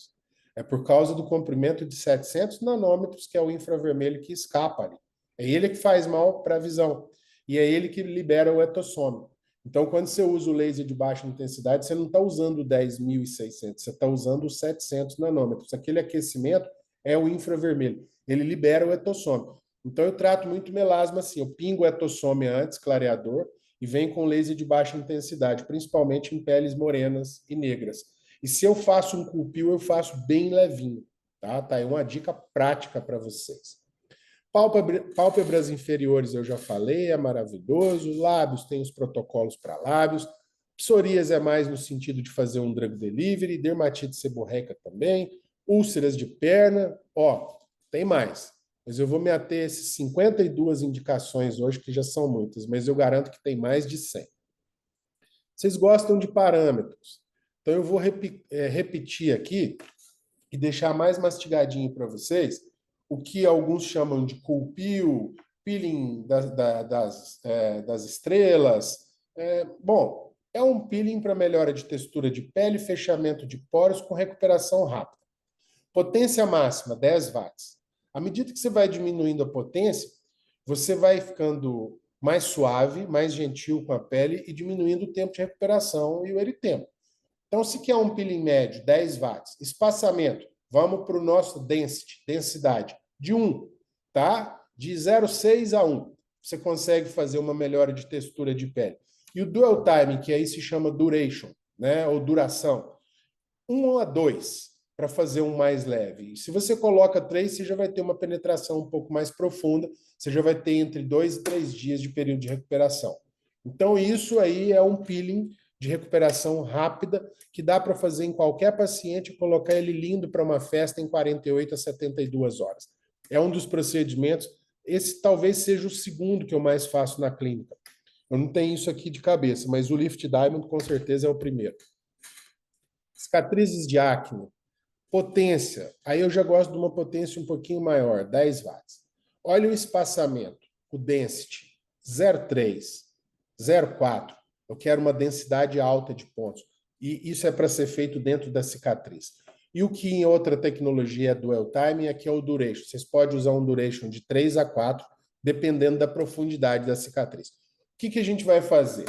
B: é por causa do comprimento de 700 nanômetros, que é o infravermelho que escapa ali. É ele que faz mal para a visão. E é ele que libera o etossome. Então, quando você usa o laser de baixa intensidade, você não está usando 10.600, você está usando os 700 nanômetros. Aquele aquecimento é o infravermelho. Ele libera o etossome. Então, eu trato muito melasma assim. Eu pingo o etossome antes, clareador, e venho com laser de baixa intensidade, principalmente em peles morenas e negras. E se eu faço um culpil, eu faço bem levinho, tá? Tá aí uma dica prática para vocês. Pálpebras inferiores eu já falei, é maravilhoso. Lábios, tem os protocolos para lábios. Psoríase é mais no sentido de fazer um drug delivery. Dermatite seborreica também. Úlceras de perna. Ó, tem mais. Mas eu vou me ater a essas 52 indicações hoje, que já são muitas, mas eu garanto que tem mais de 100. Vocês gostam de parâmetros. Então eu vou repetir aqui e deixar mais mastigadinho para vocês o que alguns chamam de culpil, peeling das estrelas. Bom, é um peeling para melhora de textura de pele, fechamento de poros com recuperação rápida. Potência máxima, 10 watts. À medida que você vai diminuindo a potência, você vai ficando mais suave, mais gentil com a pele e diminuindo o tempo de recuperação e o eritema. Então, se quer um peeling médio, 10 watts, espaçamento, vamos para o nosso densidade, de 1, tá? De 0,6 a 1. Você consegue fazer uma melhora de textura de pele. E o dual time, que aí se chama duration, né? Ou duração, 1 a 2, para fazer um mais leve. E se você coloca 3, você já vai ter uma penetração um pouco mais profunda, você já vai ter entre 2 e 3 dias de período de recuperação. Então, isso aí é um peeling de recuperação rápida, que dá para fazer em qualquer paciente e colocar ele lindo para uma festa em 48 a 72 horas. É um dos procedimentos, esse talvez seja o segundo que eu mais faço na clínica. Eu não tenho isso aqui de cabeça, mas o Lift Diamond com certeza é o primeiro. Cicatrizes de acne. Potência. Aí eu já gosto de uma potência um pouquinho maior, 10 watts. Olha o espaçamento, o density, 0,3, 0,4. Eu quero uma densidade alta de pontos. E isso é para ser feito dentro da cicatriz. E o que em outra tecnologia é dual time, aqui é o duration. Vocês podem usar um duration de 3 a 4, dependendo da profundidade da cicatriz. O que a gente vai fazer?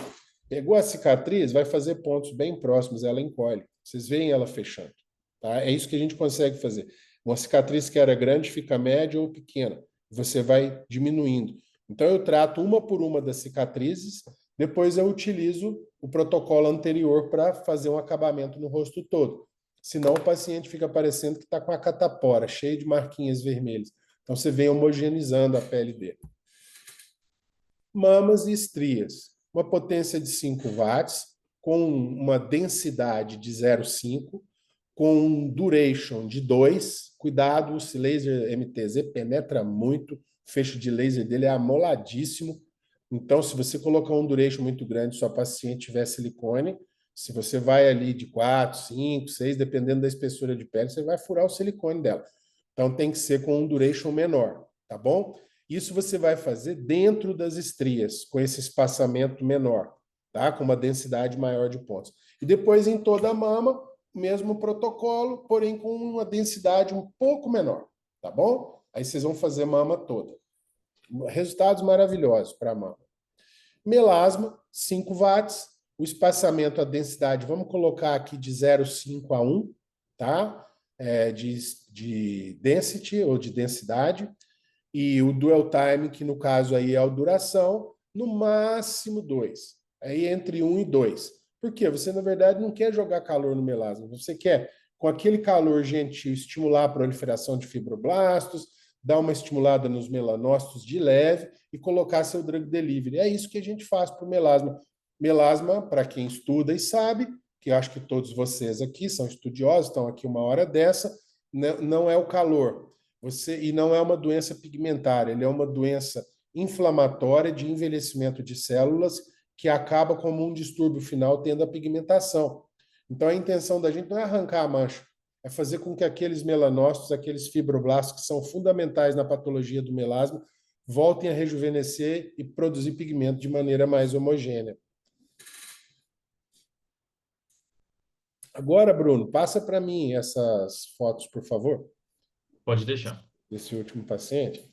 B: Pegou a cicatriz, vai fazer pontos bem próximos, ela encolhe. Vocês veem ela fechando. Tá? É isso que a gente consegue fazer. Uma cicatriz que era grande fica média ou pequena. Você vai diminuindo. Então, eu trato uma por uma das cicatrizes, Depois eu utilizo o protocolo anterior para fazer um acabamento no rosto todo. Senão o paciente fica parecendo que está com a catapora, cheio de marquinhas vermelhas. Então você vem homogeneizando a pele dele. Mamas e estrias. Uma potência de 5 watts, com uma densidade de 0,5, com um duration de 2. Cuidado, esse laser MTZ penetra muito, o fecho de laser dele é amoladíssimo. Então, se você colocar um duration muito grande, sua paciente tiver silicone, se você vai ali de 4, 5, 6, dependendo da espessura de pele, você vai furar o silicone dela. Então, tem que ser com um duration menor, tá bom? Isso você vai fazer dentro das estrias, com esse espaçamento menor, tá? Com uma densidade maior de pontos. E depois em toda a mama, mesmo protocolo, porém com uma densidade um pouco menor, tá bom? Aí vocês vão fazer mama toda. Resultados maravilhosos para a mama. Melasma, 5 watts. O espaçamento, a densidade, vamos colocar aqui de 0,5 a 1, tá? De density ou de densidade. E o dwell time, que no caso aí é a duração, no máximo 2. Aí entre 1 e 2. Por quê? Você, na verdade, não quer jogar calor no melasma. Você quer, com aquele calor gentil, estimular a proliferação de fibroblastos, dar uma estimulada nos melanócitos de leve e colocar seu drug delivery. É isso que a gente faz para o melasma. Melasma, para quem estuda e sabe, que eu acho que todos vocês aqui são estudiosos, estão aqui uma hora dessa, não é o calor. E não é uma doença pigmentária, ele é uma doença inflamatória de envelhecimento de células que acaba como um distúrbio final tendo a pigmentação. Então a intenção da gente não é arrancar a mancha, é fazer com que aqueles melanócitos, aqueles fibroblastos que são fundamentais na patologia do melasma, voltem a rejuvenescer e produzir pigmento de maneira mais homogênea. Agora, Bruno, passa para mim essas fotos, por favor.
C: Pode deixar.
B: Desse último paciente.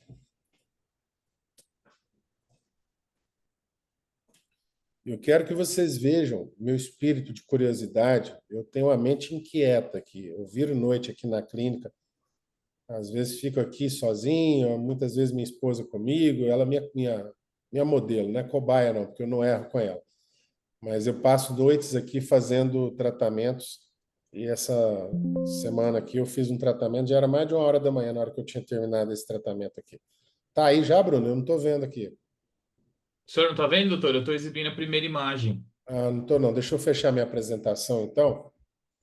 B: Eu quero que vocês vejam meu espírito de curiosidade. Eu tenho uma mente inquieta aqui. Eu viro noite aqui na clínica. Às vezes fico aqui sozinho, muitas vezes minha esposa comigo. Ela é minha modelo, não é cobaia não, porque eu não erro com ela. Mas eu passo noites aqui fazendo tratamentos. E essa semana aqui eu fiz um tratamento, já era mais de 1 hora da manhã na hora que eu tinha terminado esse tratamento aqui. Tá aí já, Bruno? Eu não estou vendo aqui.
C: O senhor não está vendo, doutor? Eu estou exibindo a primeira imagem.
B: Ah, não estou não. Deixa eu fechar minha apresentação, então.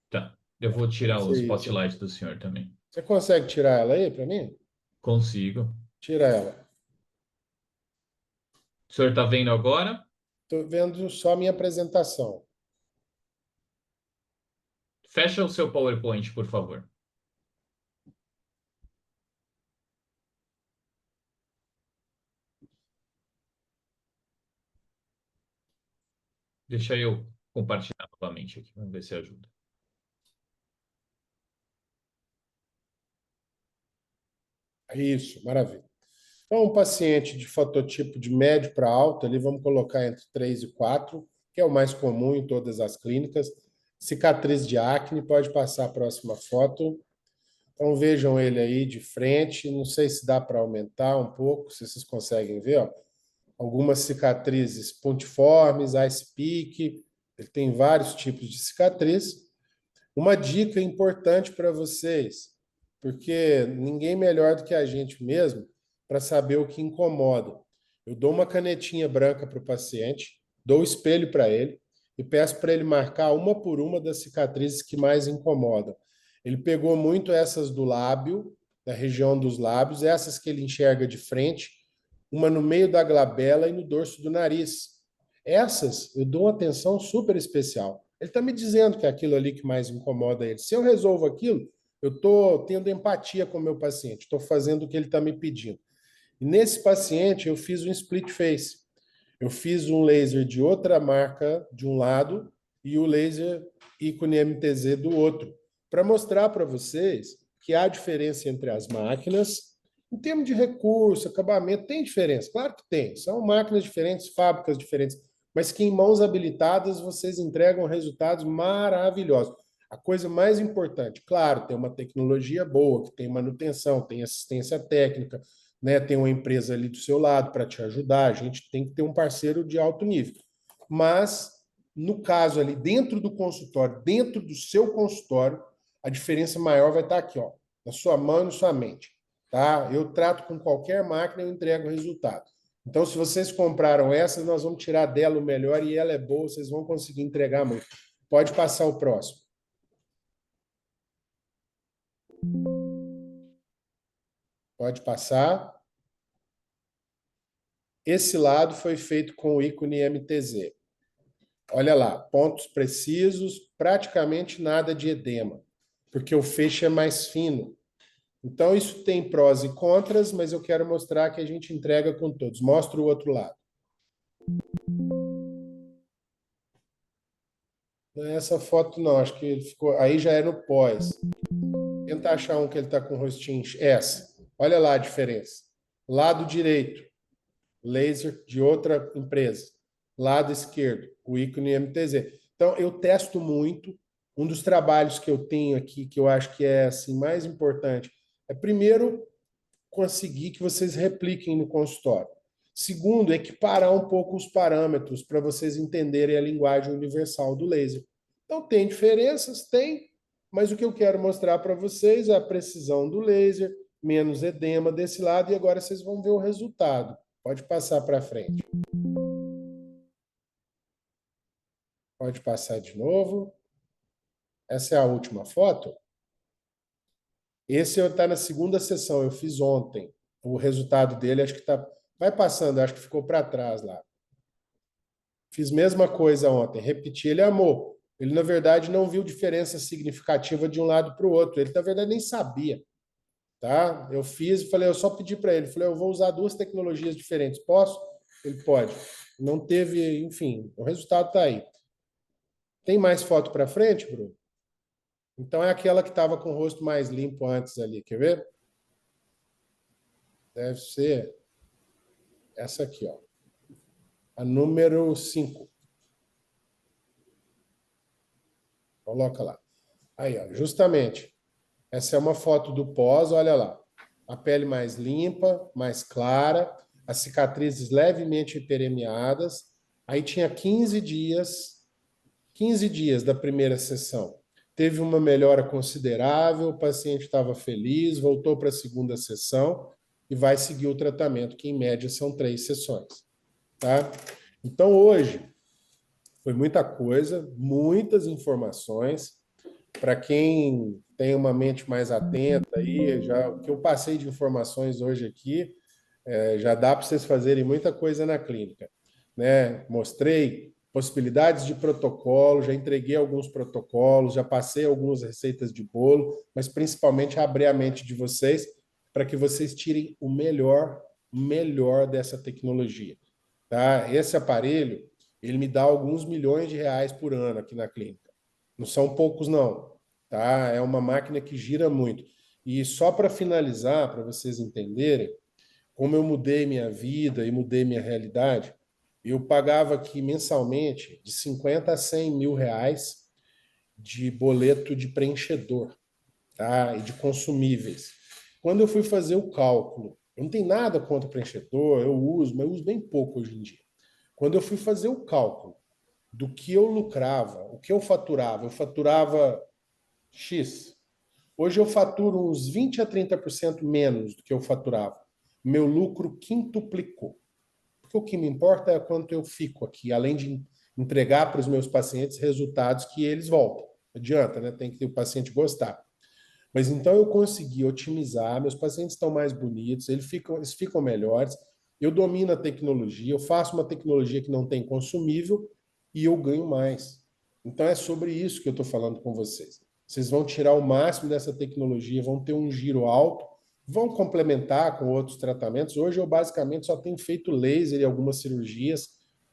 C: Tá. Eu vou tirar o
B: Ser isso.
C: spotlight do senhor também.
B: Você consegue tirar ela aí para mim?
C: Consigo.
B: Tira ela.
C: O senhor está vendo agora?
B: Estou vendo só a minha apresentação.
C: Fecha o seu PowerPoint, por favor. Deixa eu compartilhar novamente aqui. Vamos ver se ajuda.
B: Isso, maravilha. Então, um paciente de fototipo de médio para alto, ali vamos colocar entre 3 e 4, que é o mais comum em todas as clínicas. Cicatriz de acne, pode passar a próxima foto. Então, vejam ele aí de frente. Não sei se dá para aumentar um pouco, se vocês conseguem ver, ó. Algumas cicatrizes pontiformes, ice pick, ele tem vários tipos de cicatriz. Uma dica importante para vocês, porque ninguém melhor do que a gente mesmo para saber o que incomoda. Eu dou uma canetinha branca para o paciente, dou o espelho para ele e peço para ele marcar uma por uma das cicatrizes que mais incomodam. Ele pegou muito essas do lábio, da região dos lábios, essas que ele enxerga de frente, uma no meio da glabela e no dorso do nariz. Essas eu dou uma atenção super especial. Ele está me dizendo que é aquilo ali que mais incomoda ele. Se eu resolvo aquilo, eu estou tendo empatia com o meu paciente, estou fazendo o que ele está me pedindo. E nesse paciente, eu fiz um split face. Eu fiz um laser de outra marca de um lado e o laser ícone MTZ do outro, para mostrar para vocês que há diferença entre as máquinas. Em termos de recurso, acabamento, tem diferença. Claro que tem. São máquinas diferentes, fábricas diferentes, mas que em mãos habilitadas vocês entregam resultados maravilhosos. A coisa mais importante, claro, tem uma tecnologia boa, que tem manutenção, tem assistência técnica, né? Tem uma empresa ali do seu lado para te ajudar. A gente tem que ter um parceiro de alto nível. mas no caso ali, dentro do consultório, dentro do seu consultório, a diferença maior vai estar aqui, ó, na sua mão e na sua mente. Tá? Eu trato com qualquer máquina e eu entrego o resultado. Então, se vocês compraram essa, nós vamos tirar dela o melhor e ela é boa, vocês vão conseguir entregar muito. Pode passar o próximo. Pode passar. Esse lado foi feito com o ícone MTZ. Olha lá, pontos precisos, praticamente nada de edema, porque o feixe é mais fino. Então, isso tem prós e contras, mas eu quero mostrar que a gente entrega com todos. Mostra o outro lado. Essa foto não, acho que ele ficou. Aí já é no pós. Tenta achar um que ele está com o rostinho. Essa. Olha lá a diferença. Lado direito, laser de outra empresa. Lado esquerdo, o ícone MTZ. Então, eu testo muito. Um dos trabalhos que eu tenho aqui, que eu acho que é assim, mais importante, é primeiro conseguir que vocês repliquem no consultório. Segundo, equiparar um pouco os parâmetros para vocês entenderem a linguagem universal do laser. Então, tem diferenças? Tem, mas o que eu quero mostrar para vocês é a precisão do laser, menos edema desse lado, e agora vocês vão ver o resultado. Pode passar para frente. Pode passar de novo. Essa é a última foto. Esse está na segunda sessão, eu fiz ontem. O resultado dele, acho que tá, vai passando, acho que ficou para trás lá. Fiz mesma coisa ontem, repeti, ele amou. Ele, na verdade, não viu diferença significativa de um lado para o outro. Ele, na verdade, nem sabia. Tá? Eu fiz e falei, eu só pedi para ele. Falei, eu vou usar duas tecnologias diferentes. Posso? Ele pode. Não teve, enfim, o resultado está aí. Tem mais foto para frente, Bruno? Então é aquela que estava com o rosto mais limpo antes ali. Quer ver? Deve ser essa aqui, ó. A número 5. Coloca lá. Aí, ó, justamente. Essa é uma foto do pós, olha lá. A pele mais limpa, mais clara, as cicatrizes levemente hiperemiadas. Aí tinha 15 dias da primeira sessão. Teve uma melhora considerável, o paciente estava feliz, voltou para a segunda sessão e vai seguir o tratamento, que em média são 3 sessões. Tá? Então, hoje, foi muita coisa, muitas informações. Para quem tem uma mente mais atenta, aí, já, o que eu passei de informações hoje aqui, já dá para vocês fazerem muita coisa na clínica. Né? Mostrei possibilidades de protocolo, já entreguei alguns protocolos, já passei algumas receitas de bolo, mas principalmente abrir a mente de vocês para que vocês tirem o melhor dessa tecnologia. Tá? Esse aparelho, ele me dá alguns milhões de reais por ano aqui na clínica. Não são poucos, não. Tá? É uma máquina que gira muito. E só para finalizar, para vocês entenderem, como eu mudei minha vida e mudei minha realidade, eu pagava aqui mensalmente de 50 a 100 mil reais de boleto de preenchedor, tá? E de consumíveis. Quando eu fui fazer o cálculo, eu não tenho nada contra preenchedor, eu uso, mas eu uso bem pouco hoje em dia. Quando eu fui fazer o cálculo do que eu lucrava, o que eu faturava X. Hoje eu faturo uns 20 a 30% menos do que eu faturava. Meu lucro quintuplicou. Porque o que me importa é quanto eu fico aqui, além de entregar para os meus pacientes resultados que eles voltam. Não adianta, né? Tem que ter o paciente gostar. Mas então eu consegui otimizar, meus pacientes estão mais bonitos, eles ficam melhores, eu domino a tecnologia, eu faço uma tecnologia que não tem consumível e eu ganho mais. Então é sobre isso que eu estou falando com vocês. Vocês vão tirar o máximo dessa tecnologia, vão ter um giro alto, vão complementar com outros tratamentos. Hoje eu basicamente só tenho feito laser e algumas cirurgias,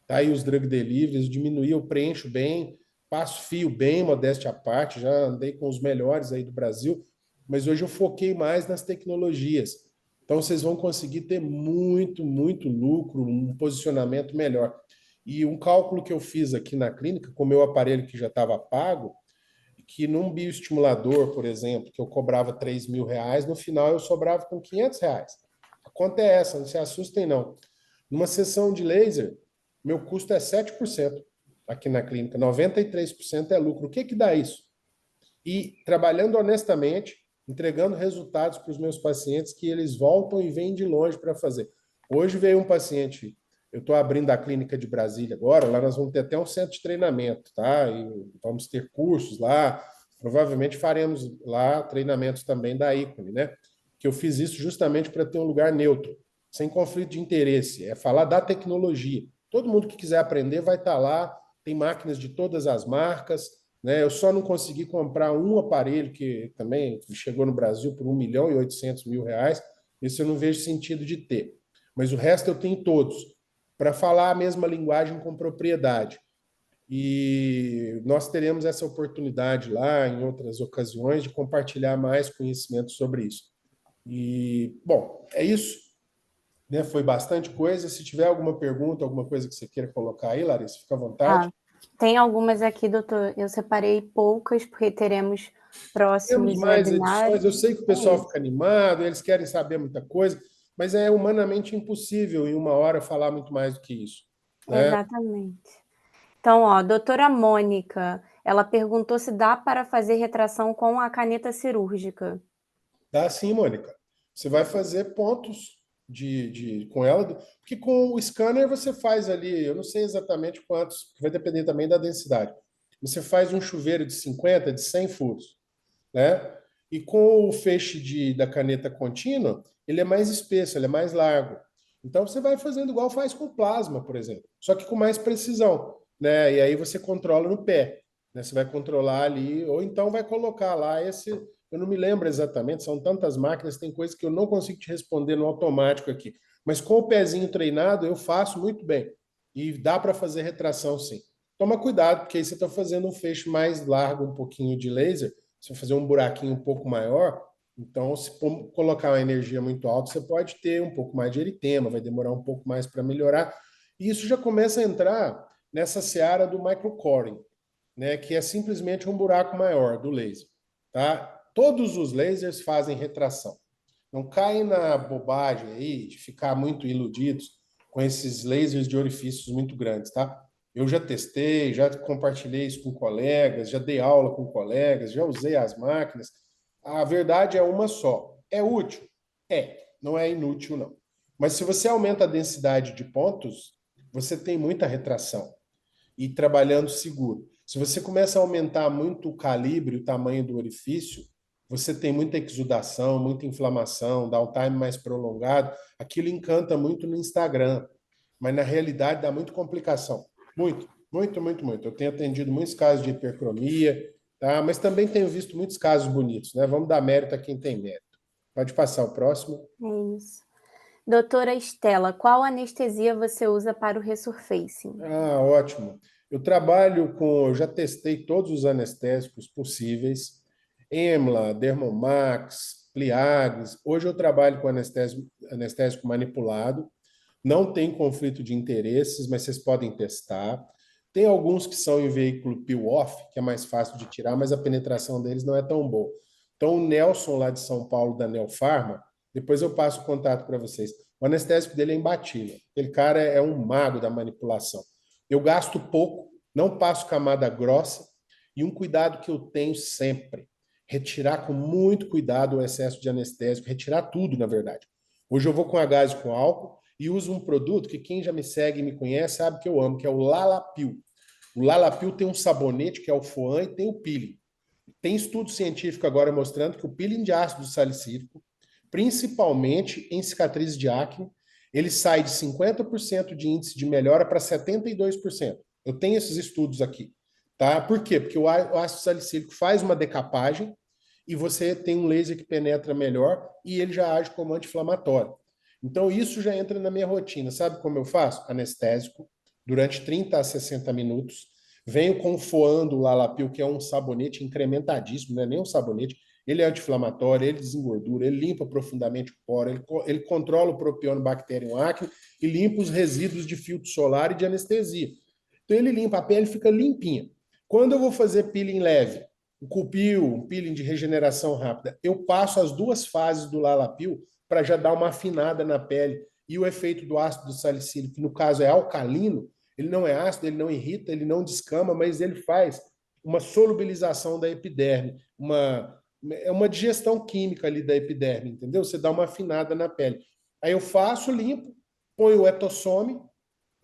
B: tá? E os drug deliveries, diminuir, eu preencho bem, passo fio bem, modéstia à parte, já andei com os melhores aí do Brasil, mas hoje eu foquei mais nas tecnologias. Então vocês vão conseguir ter muito lucro, um posicionamento melhor. E um cálculo que eu fiz aqui na clínica, com o meu aparelho que já estava pago, que num bioestimulador, por exemplo, que eu cobrava 3 mil reais, no final eu sobrava com 500 reais. A conta é essa, não se assustem não. Numa sessão de laser, meu custo é 7% aqui na clínica, 93% é lucro. O que que dá isso? E trabalhando honestamente, entregando resultados para os meus pacientes que eles voltam e vêm de longe para fazer. Hoje veio um paciente, eu estou abrindo a clínica de Brasília agora, lá nós vamos ter até um centro de treinamento, tá? E vamos ter cursos lá, provavelmente faremos lá treinamentos também da ícone, né? Que eu fiz isso justamente para ter um lugar neutro, sem conflito de interesse, é falar da tecnologia. Todo mundo que quiser aprender vai estar lá, tem máquinas de todas as marcas, né? Eu só não consegui comprar um aparelho que também chegou no Brasil por R$ 1.800.000, isso eu não vejo sentido de ter. Mas o resto eu tenho todos, para falar a mesma linguagem com propriedade. E nós teremos essa oportunidade lá, em outras ocasiões, de compartilhar mais conhecimento sobre isso. E, bom, é isso, né? Foi bastante coisa. Se tiver alguma pergunta, alguma coisa que você queira colocar aí, Larissa, fica à vontade.
A: Tem algumas aqui, doutor. Eu separei poucas, porque teremos
B: Temos
A: próximos
B: mais
A: webinars.
B: edições. Eu sei que o pessoal fica animado, eles querem saber muita coisa, mas é humanamente impossível em uma hora falar muito mais do que isso, né?
A: Exatamente. Então, ó, doutora Mônica, ela perguntou se dá para fazer retração com a caneta cirúrgica.
B: Dá sim, Mônica. Você vai fazer pontos com ela, porque com o scanner você faz ali, eu não sei exatamente quantos, vai depender também da densidade. Você faz um chuveiro de 50, de 100 furos, né? E com o feixe da caneta contínua, ele é mais espesso, ele é mais largo. Então você vai fazendo igual faz com plasma, por exemplo, só que com mais precisão, né? E aí você controla no pé, né? Você vai controlar ali, ou então vai colocar lá esse, eu não me lembro exatamente, são tantas máquinas, tem coisas que eu não consigo te responder no automático aqui. Mas com o pezinho treinado, eu faço muito bem. E dá para fazer retração, sim. Toma cuidado, porque aí você está fazendo um feixe mais largo, um pouquinho de laser, se você fazer um buraquinho um pouco maior, então, se colocar uma energia muito alta, você pode ter um pouco mais de eritema, vai demorar um pouco mais para melhorar. E isso já começa a entrar nessa seara do microcoring, né, que é simplesmente um buraco maior do laser. Tá? Todos os lasers fazem retração. Não caem na bobagem aí de ficar muito iludidos com esses lasers de orifícios muito grandes, tá? Eu já testei, já compartilhei isso com colegas, já dei aula com colegas, já usei as máquinas. A verdade é uma só. É útil? É. Não é inútil, não. Mas se você aumenta a densidade de pontos, você tem muita retração e trabalhando seguro. Se você começa a aumentar muito o calibre, o tamanho do orifício, você tem muita exudação, muita inflamação, dá um time mais prolongado. Aquilo encanta muito no Instagram, mas na realidade dá muita complicação. Muito, muito, muito, muito. Eu tenho atendido muitos casos de hipercromia, tá? Mas também tenho visto muitos casos bonitos, né? Vamos dar mérito a quem tem mérito. Pode passar o próximo.
A: É isso. Doutora Estela, qual anestesia você usa para o resurfacing?
B: Ah, ótimo. Eu já testei todos os anestésicos possíveis, Emla, Dermomax, Pliagres. Hoje eu trabalho com anestésico manipulado, não tem conflito de interesses, mas vocês podem testar. Tem alguns que são em veículo peel-off, que é mais fácil de tirar, mas a penetração deles não é tão boa. Então, o Nelson, lá de São Paulo, da Neofarma, depois eu passo o contato para vocês. O anestésico dele é imbatível. Aquele cara é um mago da manipulação. Eu gasto pouco, não passo camada grossa, e um cuidado que eu tenho sempre, retirar com muito cuidado o excesso de anestésico, retirar tudo, na verdade. Hoje eu vou com a gás com álcool e uso um produto que quem já me segue e me conhece sabe que eu amo, que é o Lalapil. O Lalapil tem um sabonete, que é o Foam, e tem o peeling. Tem estudo científico agora mostrando que o peeling de ácido salicílico, principalmente em cicatrizes de acne, ele sai de 50% de índice de melhora para 72%. Eu tenho esses estudos aqui. Tá? Por quê? Porque o ácido salicílico faz uma decapagem e você tem um laser que penetra melhor e ele já age como anti-inflamatório. Então, isso já entra na minha rotina. Sabe como eu faço? Anestésico, durante 30 a 60 minutos. Venho com o Foam do Lalapil, que é um sabonete incrementadíssimo, não é nem um sabonete. Ele é anti-inflamatório, ele desengordura, ele limpa profundamente o poro, ele controla o Propionibacterium acne e limpa os resíduos de filtro solar e de anestesia. Então, ele limpa, a pele fica limpinha. Quando eu vou fazer peeling leve, o Cupil, um peeling de regeneração rápida, eu passo as duas fases do Lalapil para já dar uma afinada na pele. E o efeito do ácido salicílico, que no caso é alcalino, Ele não é ácido, ele não irrita, ele não descama, mas ele faz uma solubilização da epiderme, é uma digestão química ali da epiderme, entendeu? Você dá uma afinada na pele. Aí eu faço, limpo, ponho o Etossome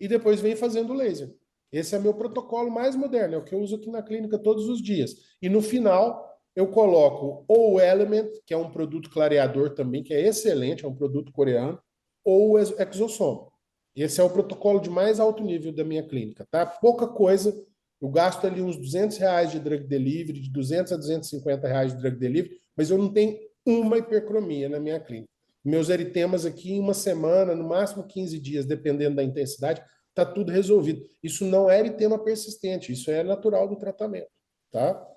B: e depois venho fazendo laser. Esse é meu protocolo mais moderno, é o que eu uso aqui na clínica todos os dias. E no final, eu coloco ou o Element, que é um produto clareador também, que é excelente, é um produto coreano, ou o Exosome. Esse é o protocolo de mais alto nível da minha clínica, tá? Pouca coisa, eu gasto ali uns R$ 200 de drug delivery, de 200 a R$ 250 de drug delivery, mas eu não tenho uma hipercromia na minha clínica. Meus eritemas aqui, em uma semana, no máximo 15 dias, dependendo da intensidade, está tudo resolvido. Isso não é eritema persistente, isso é natural do tratamento, tá?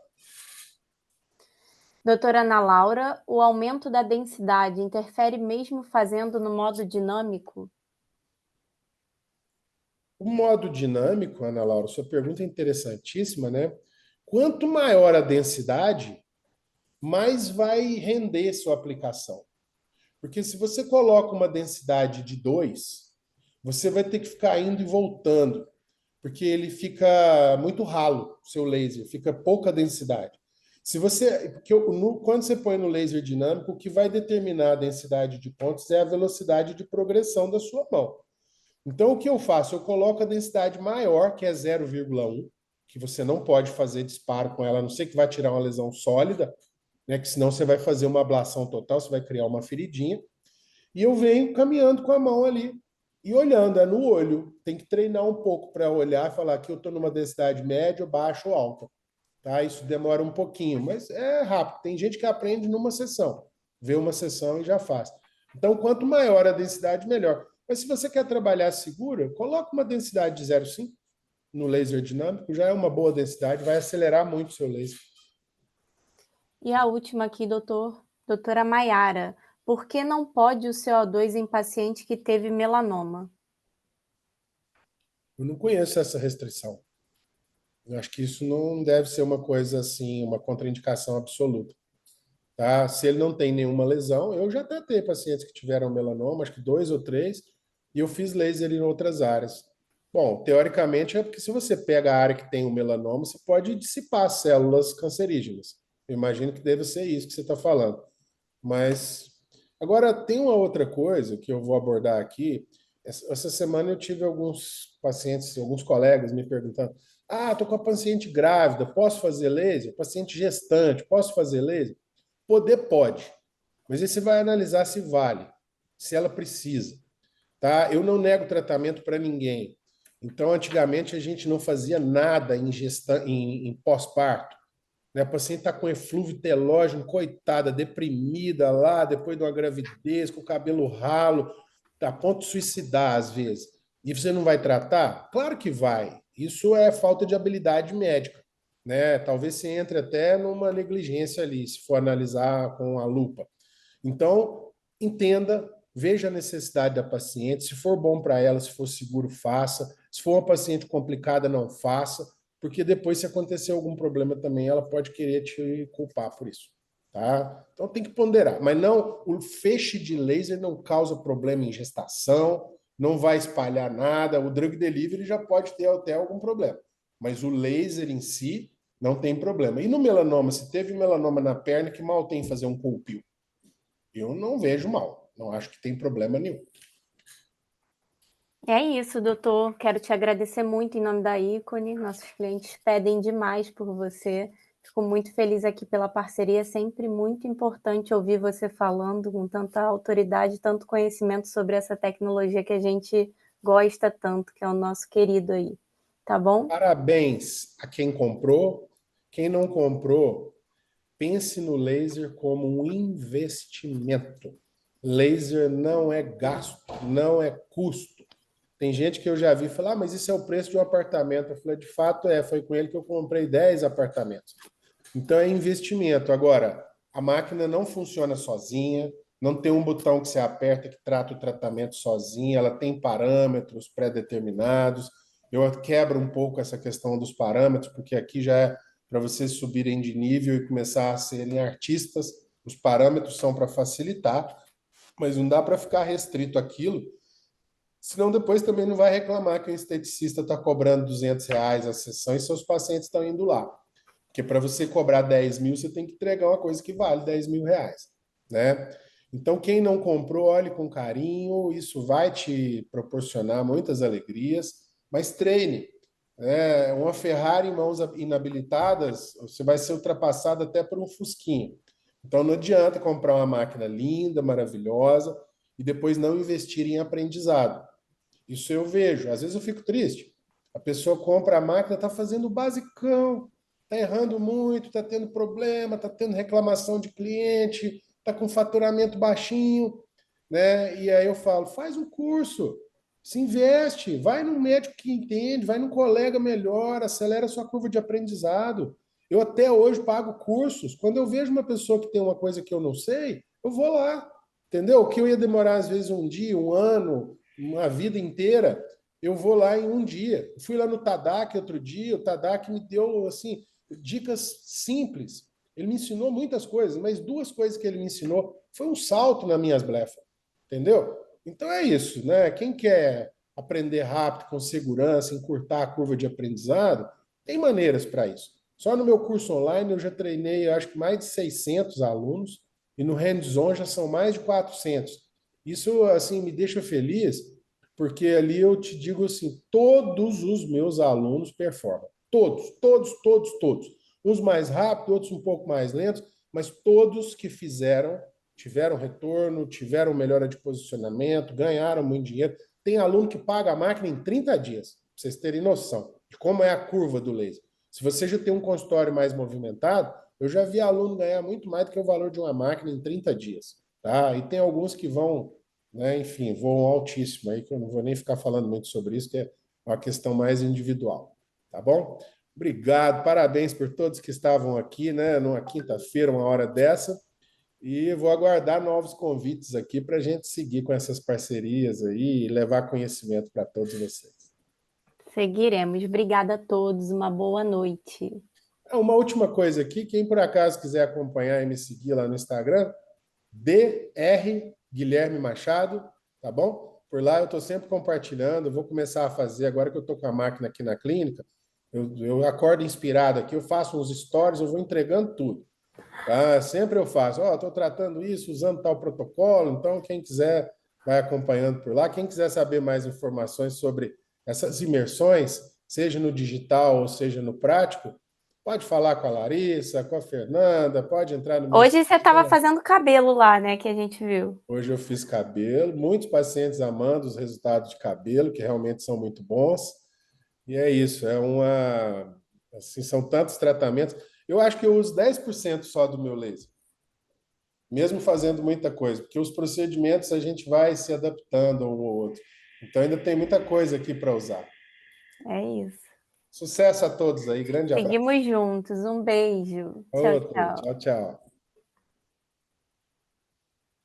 A: Doutora Ana Laura, o aumento da densidade interfere mesmo fazendo no modo dinâmico?
B: O modo dinâmico, Ana Laura, sua pergunta é interessantíssima, né? Quanto maior a densidade, mais vai render sua aplicação. Porque se você coloca uma densidade de 2, você vai ter que ficar indo e voltando, porque ele fica muito ralo, o seu laser, fica pouca densidade. Se você, porque quando você põe no laser dinâmico, o que vai determinar a densidade de pontos é a velocidade de progressão da sua mão. Então, o que eu faço? Eu coloco a densidade maior, que é 0,1, que você não pode fazer disparo com ela, a não ser que vai tirar uma lesão sólida, né? Que senão você vai fazer uma ablação total, você vai criar uma feridinha. E eu venho caminhando com a mão ali e olhando, é no olho. Tem que treinar um pouco para olhar e falar que eu estou numa densidade média, baixa ou alta. Tá? Isso demora um pouquinho, mas é rápido. Tem gente que aprende numa sessão, vê uma sessão e já faz. Então, quanto maior a densidade, melhor. Mas se você quer trabalhar segura, coloca uma densidade de 0,5 no laser dinâmico, já é uma boa densidade, vai acelerar muito o seu laser.
A: E a última aqui, doutora Maiara. Por que não pode o CO2 em paciente que teve melanoma?
B: Eu não conheço essa restrição. Eu acho que isso não deve ser uma coisa assim, uma contraindicação absoluta. Tá? Se ele não tem nenhuma lesão, eu já tratei pacientes que tiveram melanoma, acho que 2 ou 3, e eu fiz laser em outras áreas. Bom, teoricamente é porque se você pega a área que tem o melanoma, você pode dissipar células cancerígenas. Eu imagino que deve ser isso que você está falando. Mas agora tem uma outra coisa que eu vou abordar aqui. Essa semana eu tive alguns pacientes, alguns colegas me perguntando: ah, estou com a paciente grávida, posso fazer laser? Paciente gestante, posso fazer laser? Poder pode, mas aí você vai analisar se vale, se ela precisa, tá? Eu não nego tratamento para ninguém. Então, antigamente a gente não fazia nada em pós-parto, né? A paciente está com eflúvio telógeno, coitada, deprimida lá, depois de uma gravidez, com o cabelo ralo, tá a ponto de suicidar às vezes. E você não vai tratar? Claro que vai. Isso é falta de habilidade médica, né? Talvez você entre até numa negligência ali, se for analisar com a lupa. Então, entenda, veja a necessidade da paciente, se for bom para ela, se for seguro, faça. Se for uma paciente complicada, não faça, porque depois, se acontecer algum problema também, ela pode querer te culpar por isso. Tá? Então tem que ponderar. Mas não, o feixe de laser não causa problema em gestação, não vai espalhar nada. O drug delivery já pode ter até algum problema. Mas o laser em si não tem problema. E no melanoma, se teve melanoma na perna, que mal tem fazer um culpio? Eu não vejo mal. Não acho que tem problema nenhum.
A: É isso, doutor. Quero te agradecer muito em nome da Ícone. Nossos clientes pedem demais por você. Fico muito feliz aqui pela parceria. É sempre muito importante ouvir você falando com tanta autoridade, tanto conhecimento sobre essa tecnologia que a gente gosta tanto, que é o nosso querido aí. Tá bom?
B: Parabéns a quem comprou. Quem não comprou, pense no laser como um investimento. Laser não é gasto, não é custo. Tem gente que eu já vi falar, ah, mas isso é o preço de um apartamento. Eu falei, de fato é, foi com ele que eu comprei 10 apartamentos. Então é investimento. Agora, a máquina não funciona sozinha, não tem um botão que você aperta que trata o tratamento sozinha, ela tem parâmetros pré-determinados. Eu quebro um pouco essa questão dos parâmetros, porque aqui já é para vocês subirem de nível e começar a serem artistas. Os parâmetros são para facilitar, mas não dá para ficar restrito àquilo Senão depois também não vai reclamar que o esteticista está cobrando R$ 200 a sessão e seus pacientes estão indo lá. Porque para você cobrar 10 mil, você tem que entregar uma coisa que vale R$ 10.000, né? Então, quem não comprou, olhe com carinho, isso vai te proporcionar muitas alegrias, mas treine. Uma Ferrari em mãos inabilitadas, você vai ser ultrapassado até por um Fusquinha. Então, não adianta comprar uma máquina linda, maravilhosa, e depois não investir em aprendizado. Isso eu vejo. Às vezes eu fico triste. A pessoa compra a máquina, está fazendo o basicão, está errando muito, está tendo problema, está tendo reclamação de cliente, está com faturamento baixinho, né? E aí eu falo, faz um curso, se investe, vai num médico que entende, vai num colega melhor, acelera a sua curva de aprendizado. Eu até hoje pago cursos. Quando eu vejo uma pessoa que tem uma coisa que eu não sei, eu vou lá, entendeu? O que eu ia demorar às vezes um dia, um ano, uma vida inteira, eu vou lá em um dia. Fui lá no Tadak outro dia, o Tadak me deu assim dicas simples. Ele me ensinou muitas coisas, mas duas coisas que ele me ensinou foi um salto nas minhas blefas, entendeu? Então é isso, né? Quem quer aprender rápido, com segurança, encurtar a curva de aprendizado, tem maneiras para isso. Só no meu curso online eu já treinei, acho que mais de 600 alunos, e no hands-on já são mais de 400. Isso, assim, me deixa feliz, porque ali eu te digo assim, todos os meus alunos performam. Todos, todos, todos, todos. Uns mais rápidos, outros um pouco mais lentos, mas todos que fizeram, tiveram retorno, tiveram melhora de posicionamento, ganharam muito dinheiro. Tem aluno que paga a máquina em 30 dias, para vocês terem noção de como é a curva do laser. Se você já tem um consultório mais movimentado, eu já vi aluno ganhar muito mais do que o valor de uma máquina em 30 dias. Tá? E tem alguns que vão, né, enfim, voam altíssimo aí, que eu não vou nem ficar falando muito sobre isso, que é uma questão mais individual. Tá bom? Obrigado, parabéns por todos que estavam aqui, né, numa quinta-feira, uma hora dessa. E vou aguardar novos convites aqui para a gente seguir com essas parcerias aí e levar conhecimento para todos vocês.
A: Seguiremos. Obrigada a todos. Uma boa noite.
B: Uma última coisa aqui, quem por acaso quiser acompanhar e me seguir lá no Instagram, Dr. Guilherme Machado, tá bom? Por lá eu estou sempre compartilhando, vou começar a fazer, agora que eu estou com a máquina aqui na clínica, eu acordo inspirado aqui, eu faço uns stories, eu vou entregando tudo. Tá? Sempre eu faço, estou tratando isso, usando tal protocolo, então quem quiser vai acompanhando por lá. Quem quiser saber mais informações sobre essas imersões, seja no digital ou seja no prático, pode falar com a Larissa, com a Fernanda, pode entrar no meu
A: Hoje você estava
B: Instagram.
A: fazendo cabelo lá, né, que a gente viu.
B: Hoje eu fiz cabelo, muitos pacientes amando os resultados de cabelo, que realmente são muito bons. E é isso, assim, são tantos tratamentos. Eu acho que eu uso 10% só do meu laser, mesmo fazendo muita coisa, porque os procedimentos a gente vai se adaptando um ao outro. Então ainda tem muita coisa aqui para usar.
A: É isso.
B: Sucesso a todos aí, grande abraço.
A: Seguimos juntos. Um beijo. Tchau,
B: Outro,
A: tchau.
B: tchau, tchau.